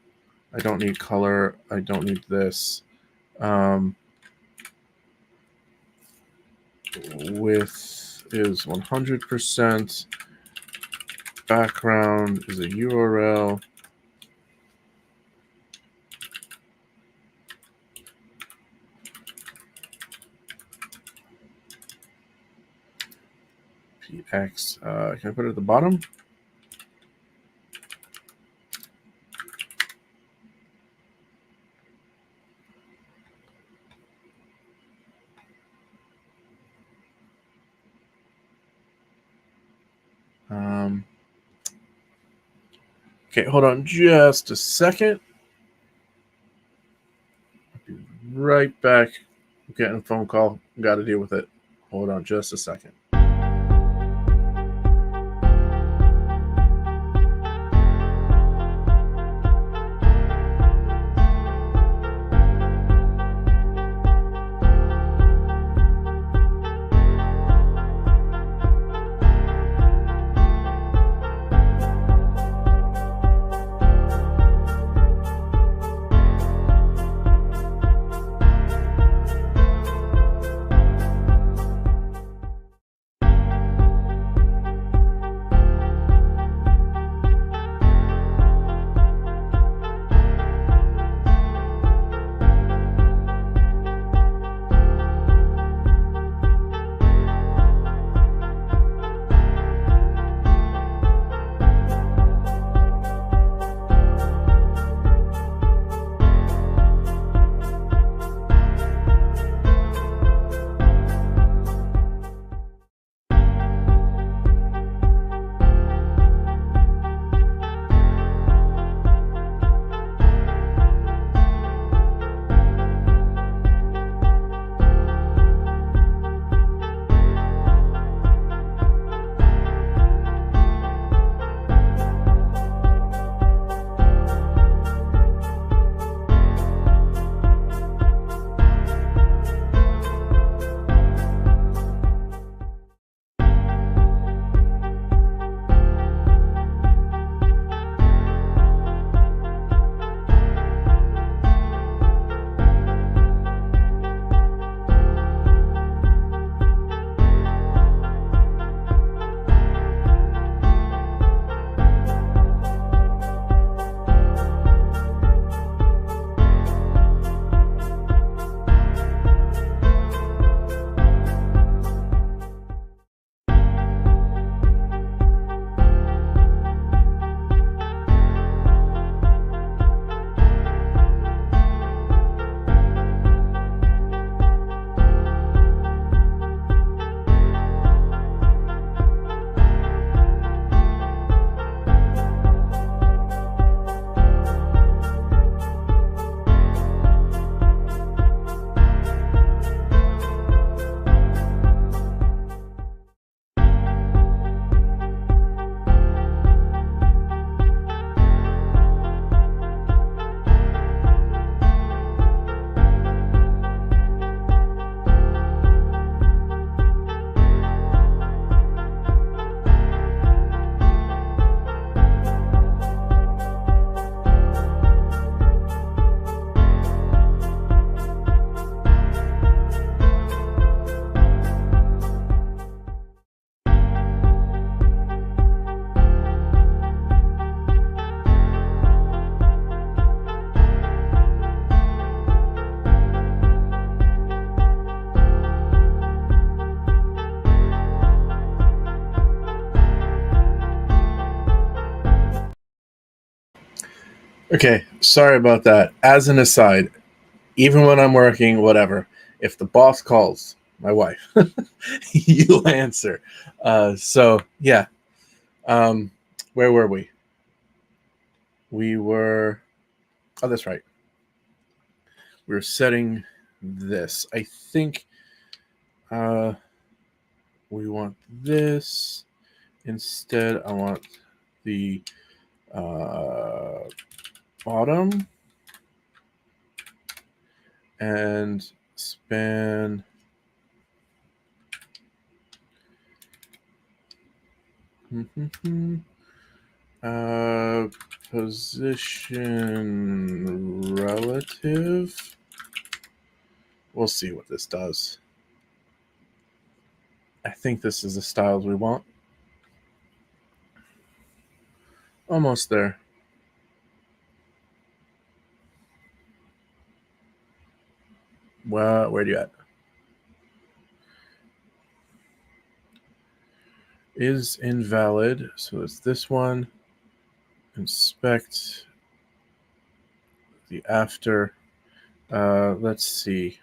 I don't need color. I don't need this. Width is 100%. Background is a URL. PX. Can I put it at the bottom? Okay, hold on just a second. I'll be right back. I'm getting a phone call. Got to deal with it. Hold on just a second. Okay, sorry about that. As an aside, even when I'm working, whatever, if the boss calls, my wife, you answer. So yeah, um, where were we? We were. Oh, that's right. We were setting this. I think uh, we want this instead. I want the uh, bottom and span. Uh, position relative. We'll see what this does. I think this is the styles we want. Almost there. Where do you at? Is invalid. So it's this one. Inspect the after. Let's see.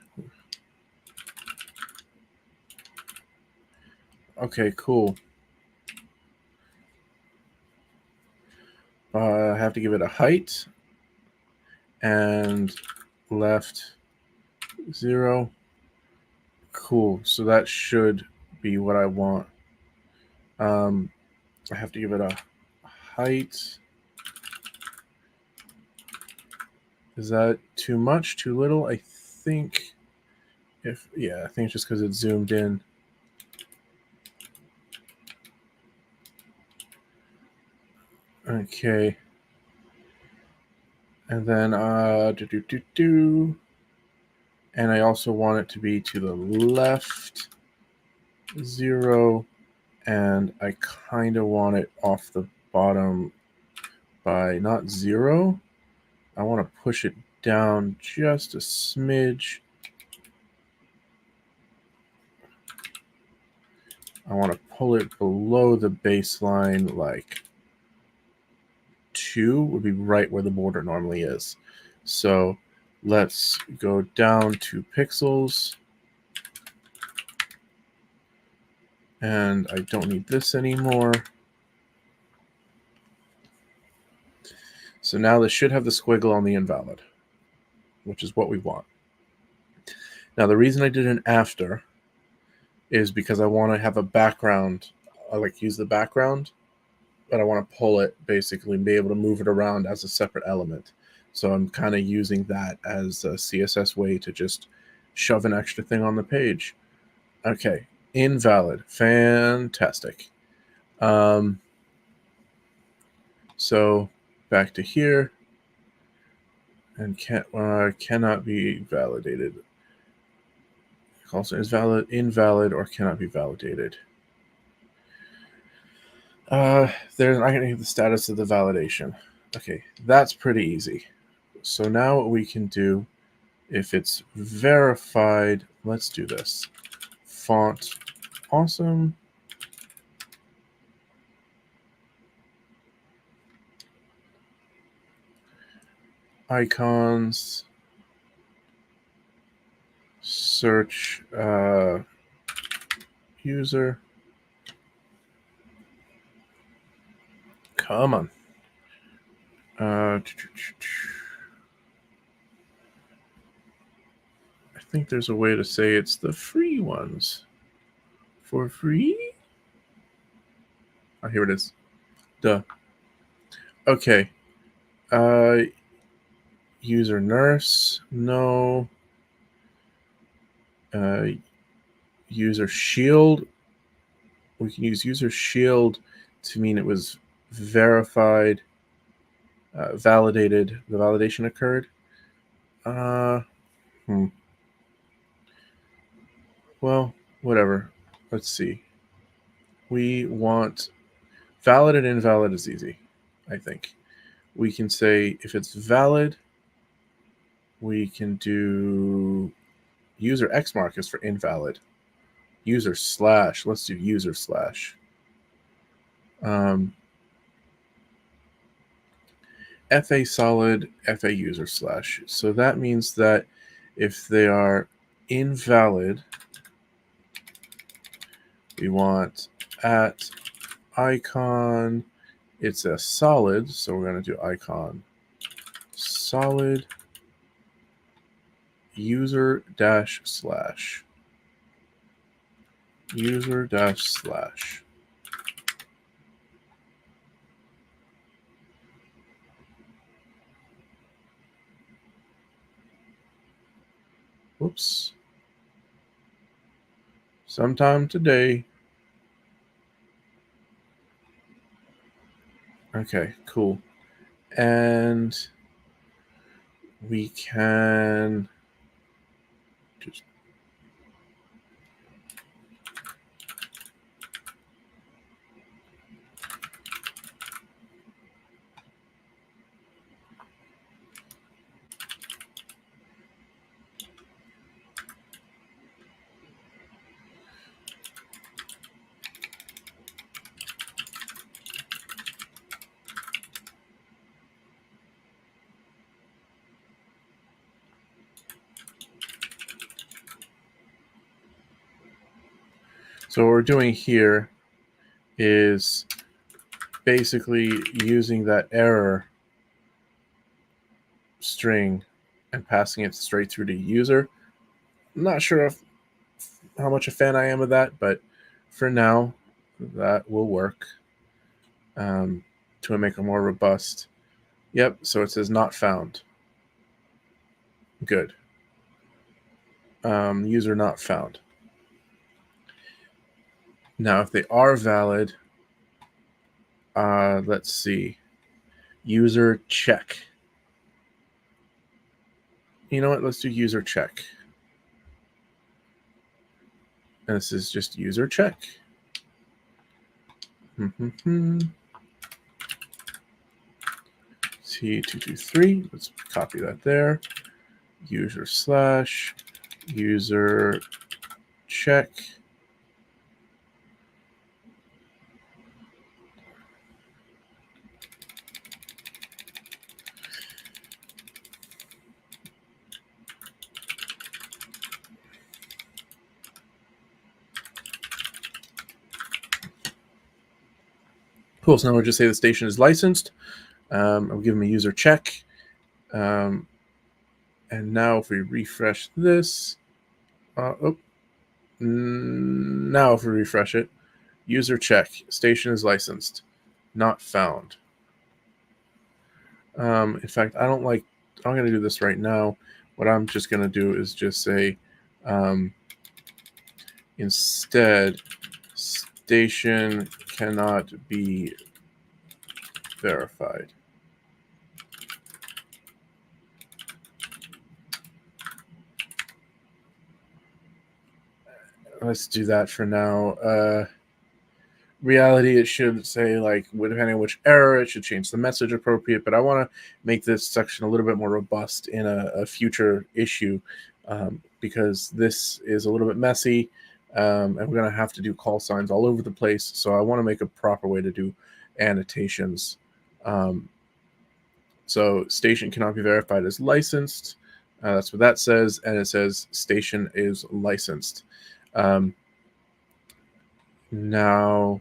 Okay, cool. I have to give it a height and left 0. Cool. So that should be what I want. I have to give it a height. Is that too much? Too little? I think I think it's just because it's zoomed in. Okay. And then and I also want it to be to the left 0, and I kind of want it off the bottom by not 0. I want to push it down just a smidge. I want to pull it below the baseline, like 2 would be right where the border normally is. So let's go down 2 pixels. And I don't need this anymore. So now this should have the squiggle on the invalid, which is what we want. Now the reason I did an after is because I want to have a background. I like use the background, but I want to pull it basically and be able to move it around as a separate element. So I'm kind of using that as a CSS way to just shove an extra thing on the page. Okay, invalid, fantastic. So back to here, and cannot be validated. Also is valid, invalid, or cannot be validated. There's not going to give the status of the validation. Okay, that's pretty easy. So now what we can do, if it's verified, let's do this. Font awesome. Icons. Search user. Come on. I think there's a way to say it's the free ones. For free? Oh, here it is. Duh. Okay. User nurse. No. User shield. We can use user shield to mean it was verified, validated. The validation occurred. Well, whatever. Let's see. We want valid and invalid is easy, I think. We can say if it's valid, we can do user X mark is for invalid. User slash. Let's do user slash. FA solid, FA user slash. So that means that if they are invalid, we want at icon, it's a solid, so we're going to do icon solid user dash slash. User dash slash. Whoops. Sometime today. Okay, cool. And we can just so what we're doing here is basically using that error string and passing it straight through to user. I'm not sure how much a fan I am of that, but for now, that will work to make it more robust. Yep, so it says not found. Good. User not found. Now, if they are valid, let's see. User check. You know what? Let's do user check. And this is just user check. T223. Let's copy that there. User slash user check. Cool. So now we'll just say the station is licensed. I'll give them a user check. And now if we refresh this, now if we refresh it, user check, station is licensed, not found. In fact, I'm going to do this right now. What I'm just going to do is just say, instead, station cannot be verified. Let's do that for now. Reality, it should say, like, depending on which error, it should change the message appropriate, but I want to make this section a little bit more robust in a future issue because this is a little bit messy and we're going to have to do call signs all over the place, so I want to make a proper way to do annotations. So station cannot be verified as licensed. That's what that says, and it says station is licensed. Now,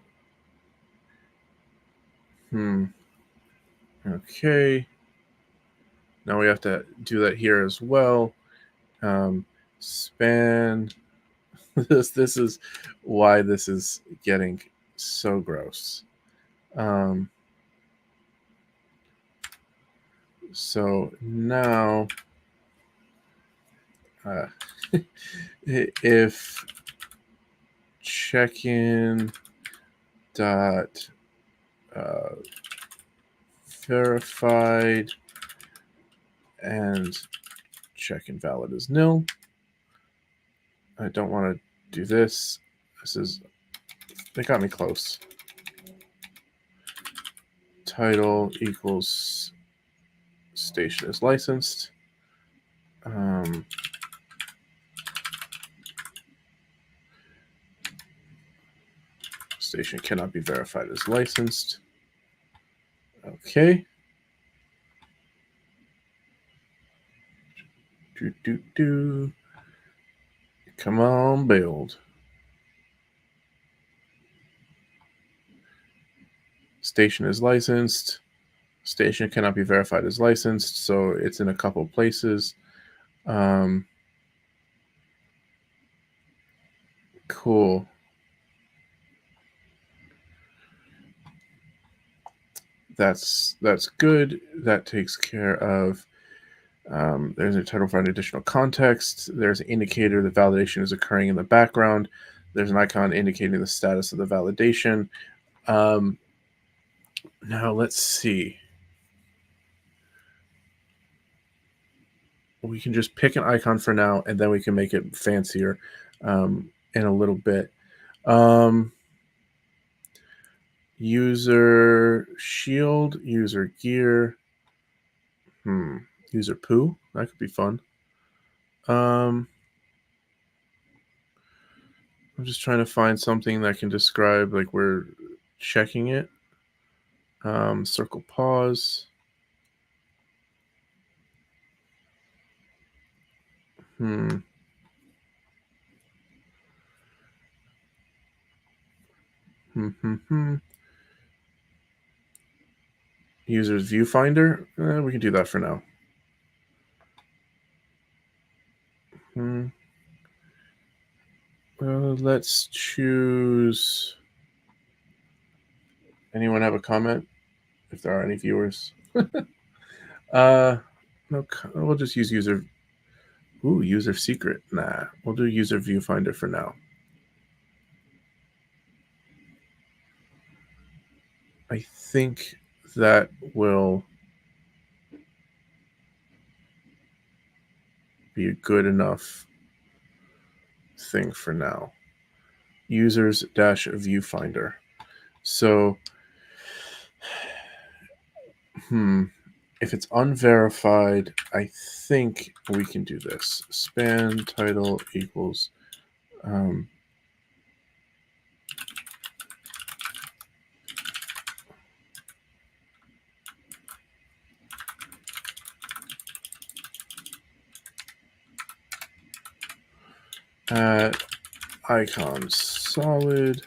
okay. Now we have to do that here as well. Span. This is why this is getting so gross. So now, if check-in dot verified and check invalid is nil. I don't want to do this. They got me close. Title equals station is licensed. Station cannot be verified as licensed. Okay. Come on, build. Station is licensed. Station cannot be verified as licensed, so it's in a couple places. Cool. That's good. That takes care of. There's a title for an additional context. There's an indicator that validation is occurring in the background. There's an icon indicating the status of the validation. Now let's see. We can just pick an icon for now, and then we can make it fancier in a little bit. User shield, user gear, user poo. That could be fun. I'm just trying to find something that can describe like we're checking it. Circle pause. User's viewfinder. We can do that for now. Let's choose. Anyone have a comment? If there are any viewers. No, we'll just use user. Ooh, user secret. Nah, we'll do user viewfinder for now. I think that will be a good enough thing for now. Users dash viewfinder. So, if it's unverified, I think we can do this. Span title equals at icon solid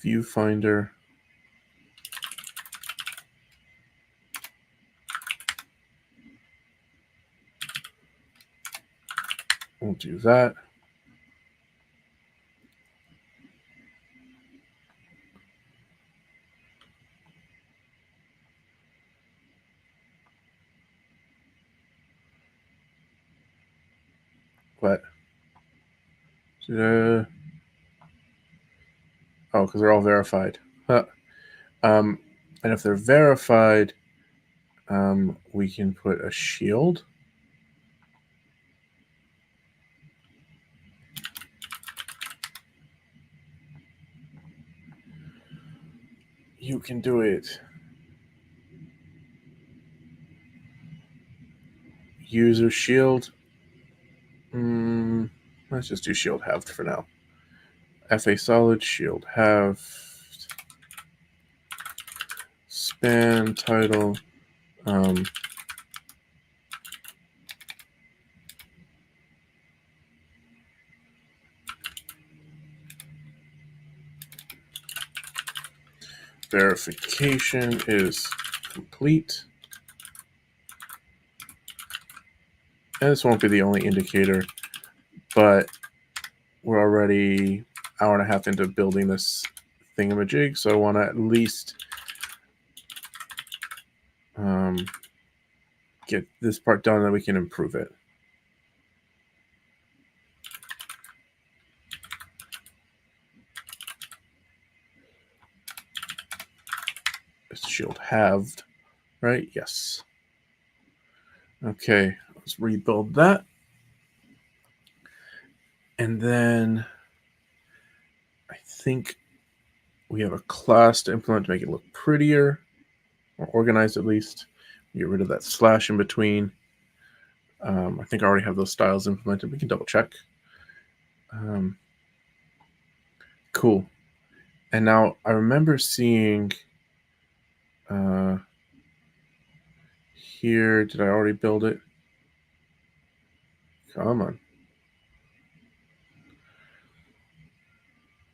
viewfinder. We'll do that. What? Oh, because they're all verified. And if they're verified, we can put a shield. You can do it. User shield. Let's just do shield halved for now. FA solid, shield halved. Span title. Verification is complete. And this won't be the only indicator, but we're already an hour and a half into building this thingamajig, so I want to at least get this part done, and then we can improve it. It's shield halved, right? Yes. Okay, let's rebuild that. And then I think we have a class to implement to make it look prettier, or organized at least. Get rid of that slash in between. I think I already have those styles implemented. We can double check. Cool. And now I remember seeing here, did I already build it? Come on.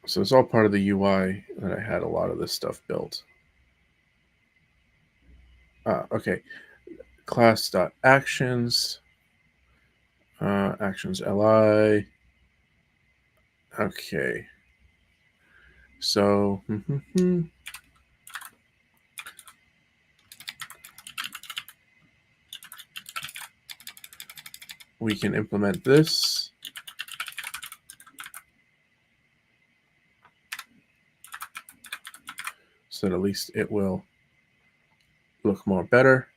So it's all part of the UI that I had a lot of this stuff built. Okay. Class.actions. Actions li. Okay. So we can implement this. So that at least it will look more better.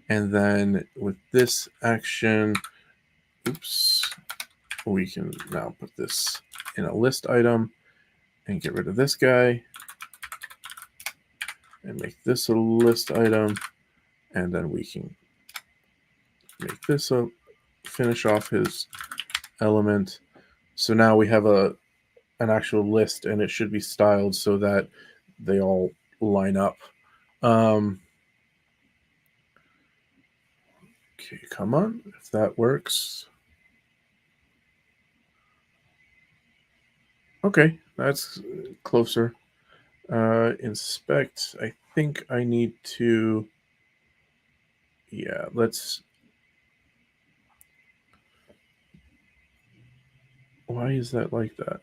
And then with this action, we can now put this in a list item and get rid of this guy and make this a list item. And then we can make this a finish off his element. So now we have an actual list, and it should be styled so that they all line up. Okay, come on, if that works. Okay, that's closer. Inspect. I think I need to. Yeah, let's. Why is that like that?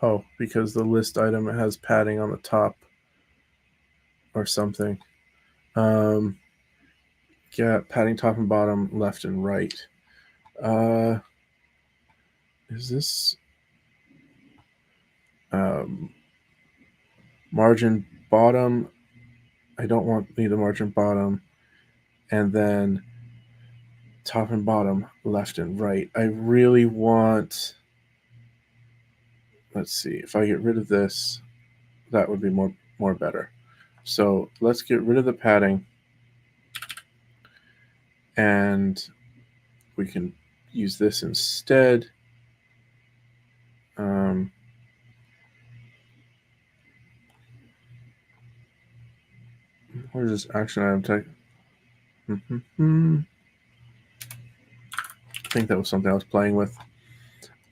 Oh, because the list item has padding on the top or something. Yeah, padding top and bottom, left and right. Is this margin bottom? I don't want need a margin bottom. And then top and bottom, left and right. I really want, let's see, if I get rid of this, that would be more better. So let's get rid of the padding, and we can use this instead. What is this action item type? I think that was something I was playing with.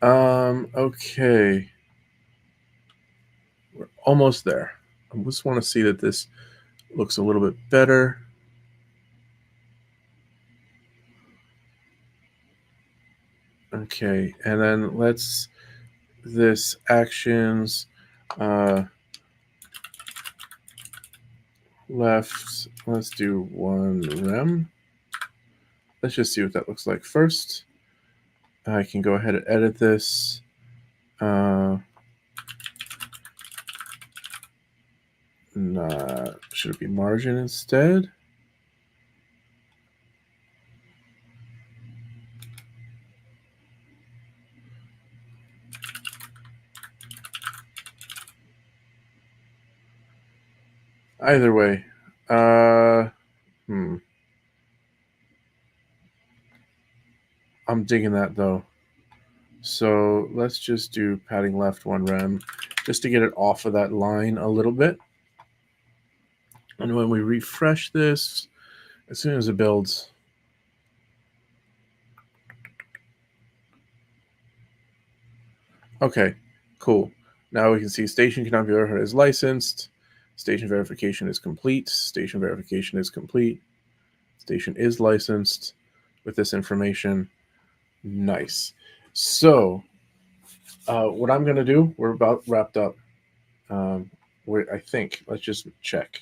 Okay. We're almost there. I just want to see that this looks a little bit better. Okay, and then let's this actions left. Let's do one rem. Let's just see what that looks like first. I can go ahead and edit this. Should it be margin instead? Either way. I'm digging that though. So let's just do padding left one rem just to get it off of that line a little bit. And when we refresh this, as soon as it builds, okay, cool. Now we can see station cannot be verified as licensed. Station verification is complete. Station verification is complete. Station is licensed with this information. Nice. So what I'm going to do, we're about wrapped up. I think, let's just check.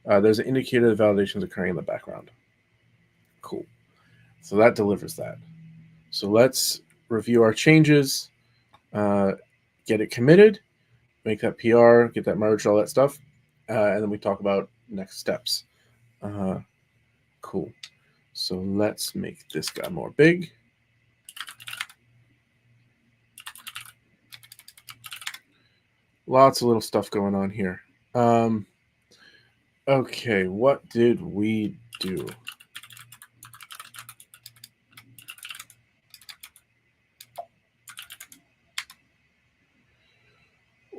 There's an indicator that validation is occurring in the background. Cool. So that delivers that. So let's review our changes, get it committed, make that PR, get that merged, all that stuff, and then we talk about next steps. Cool. So let's make this guy more big. Lots of little stuff going on here. Okay, what did we do?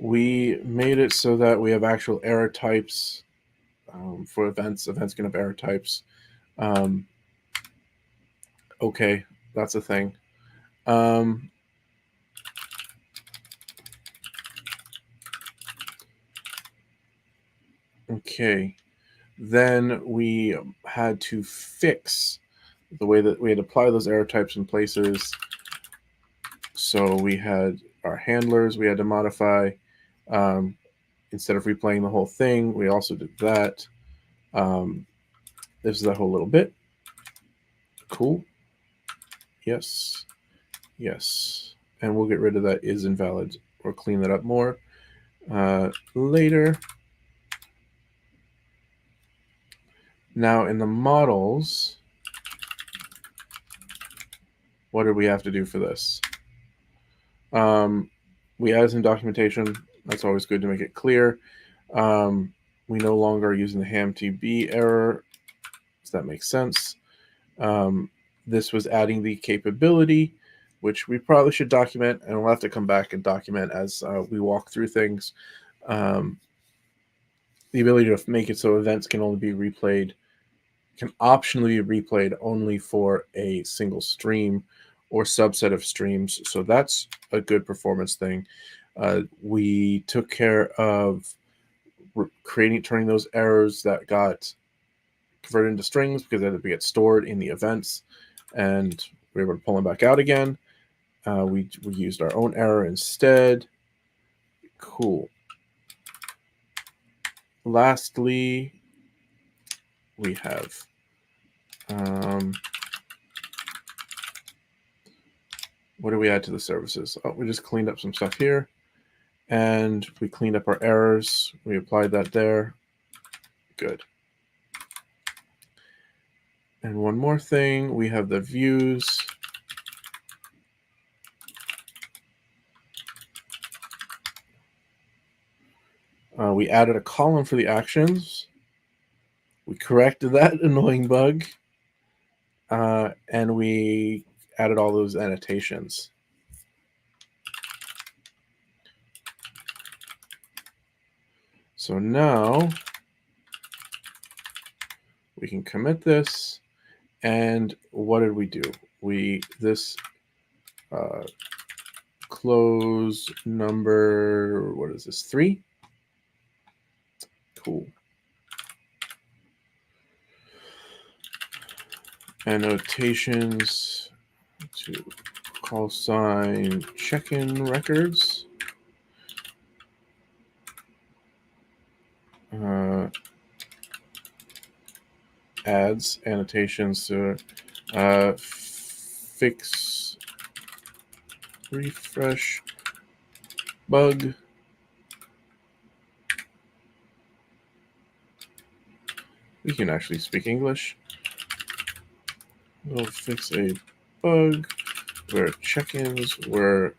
we made it so that we have actual error types for events. Events can have error types. Okay, that's a thing. Okay, then we had to fix the way that we had to apply those error types in places. So we had our handlers we had to modify. Instead of replaying the whole thing, we also did that. This is that whole little bit. Cool. Yes. Yes. And we'll get rid of that is invalid or clean that up more later. Now in the models, what did we have to do for this? We added some documentation. That's always good to make it clear. We no longer are using the hamtb error. Does that make sense? This was adding the capability, which we probably should document, and we'll have to come back and document as we walk through things. The ability to make it so events can only be replayed, can optionally be replayed only for a single stream or subset of streams. So that's a good performance thing. We took care of turning those errors that got converted into strings because they had to get stored in the events, and we were able to pull them back out again. We used our own error instead. Cool. Lastly, we have what do we add to the services? Oh, we just cleaned up some stuff here, and we cleaned up our errors. We applied that there. Good. And one more thing, we have the views. We added a column for the actions. We corrected that annoying bug. And we added all those annotations. So now we can commit this. And what did we do? This close number, what is this, 3? Cool. Annotations to call sign check-in records. Adds annotations to fix refresh bug. We can actually speak English. We'll fix a bug where check-ins were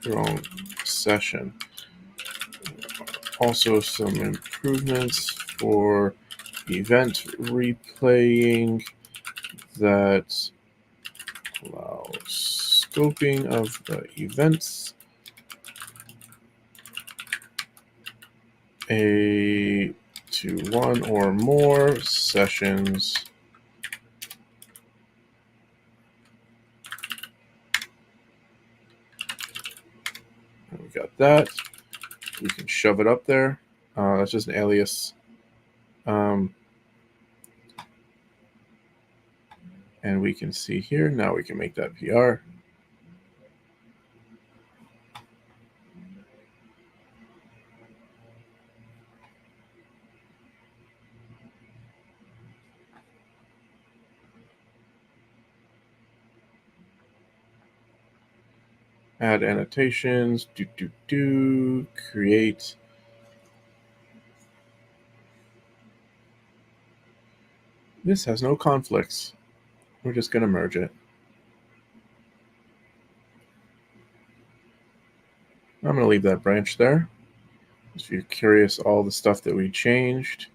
wrong session. Also some improvements for event replaying that allow scoping of the events to one or more sessions. And we got that. We can shove it up there. That's just an alias. And we can see here, now we can make that PR. Add annotations, create. This has no conflicts. We're just going to merge it. I'm going to leave that branch there. If you're curious all the stuff that we changed,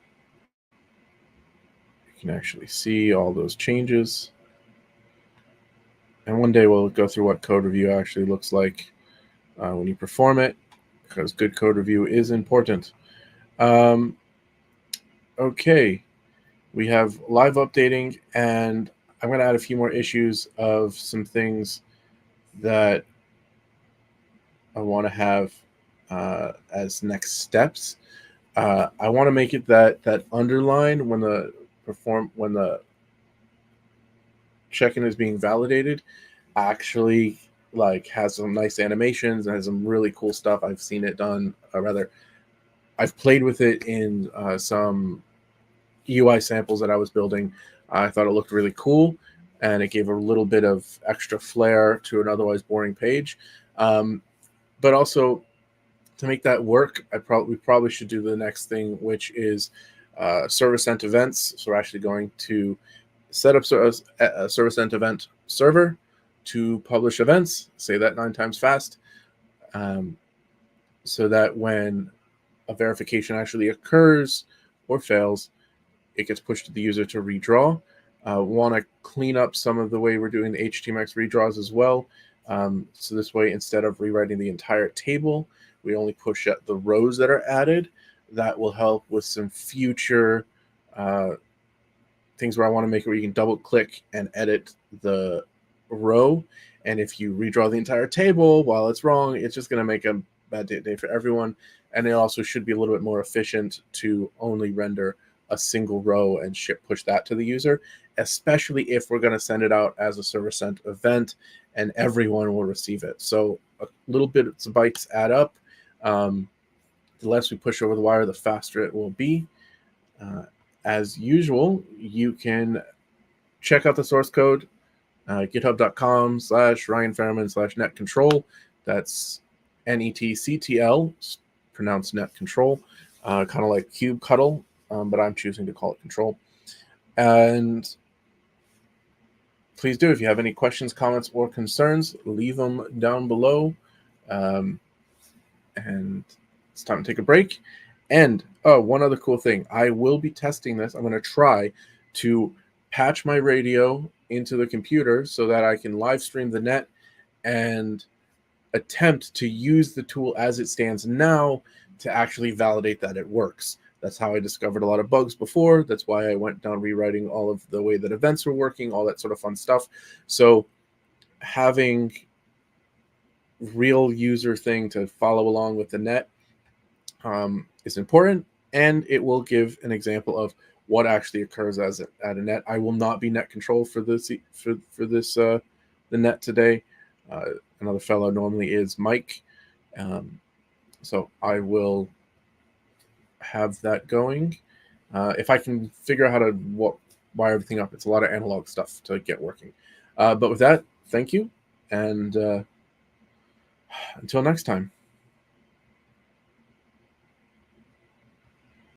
you can actually see all those changes. And one day we'll go through what code review actually looks like when you perform it, because good code review is important. Okay, we have live updating, and I'm going to add a few more issues of some things that I want to have as next steps. I want to make it that underline when the check-in is being validated actually like has some nice animations and has some really cool stuff. I've seen it done, rather I've played with it in some UI samples that I was building. I thought it looked really cool, and it gave a little bit of extra flair to an otherwise boring page. But also, to make that work, we probably should do the next thing, which is server sent events. So we're actually going to set up a server sent event server to publish events. Say that 9 times fast, so that when a verification actually occurs or fails, it gets pushed to the user to redraw. Want to clean up some of the way we're doing the HTMX redraws as well. So this way, instead of rewriting the entire table, we only push at the rows that are added. That will help with some future things where I want to make it where you can double click and edit the row. And if you redraw the entire table while it's wrong, it's just going to make a bad day for everyone. And it also should be a little bit more efficient to only render a single row and push that to the user, especially if we're going to send it out as a server sent event and everyone will receive it. So a little bit of bytes add up. The less we push over the wire, the faster it will be. As usual, you can check out the source code, github.com/RyanFerriman/netcontrol. That's NETCTL, pronounced net control, kind of like cube cuddle, but I'm choosing to call it control. And please do, if you have any questions, comments, or concerns, leave them down below. And it's time to take a break. And one other cool thing, I will be testing this. I'm going to try to patch my radio into the computer so that I can live stream the net and attempt to use the tool as it stands now to actually validate that it works. That's how I discovered a lot of bugs before. That's why I went down rewriting all of the way that events were working, all that sort of fun stuff. So having real user thing to follow along with the net is important, and it will give an example of what actually occurs at a net. I will not be net control for this the net today. Another fellow normally is Mike, so I will have that going. If I can figure out how to wire everything up, it's a lot of analog stuff to get working. But with that, thank you, and until next time.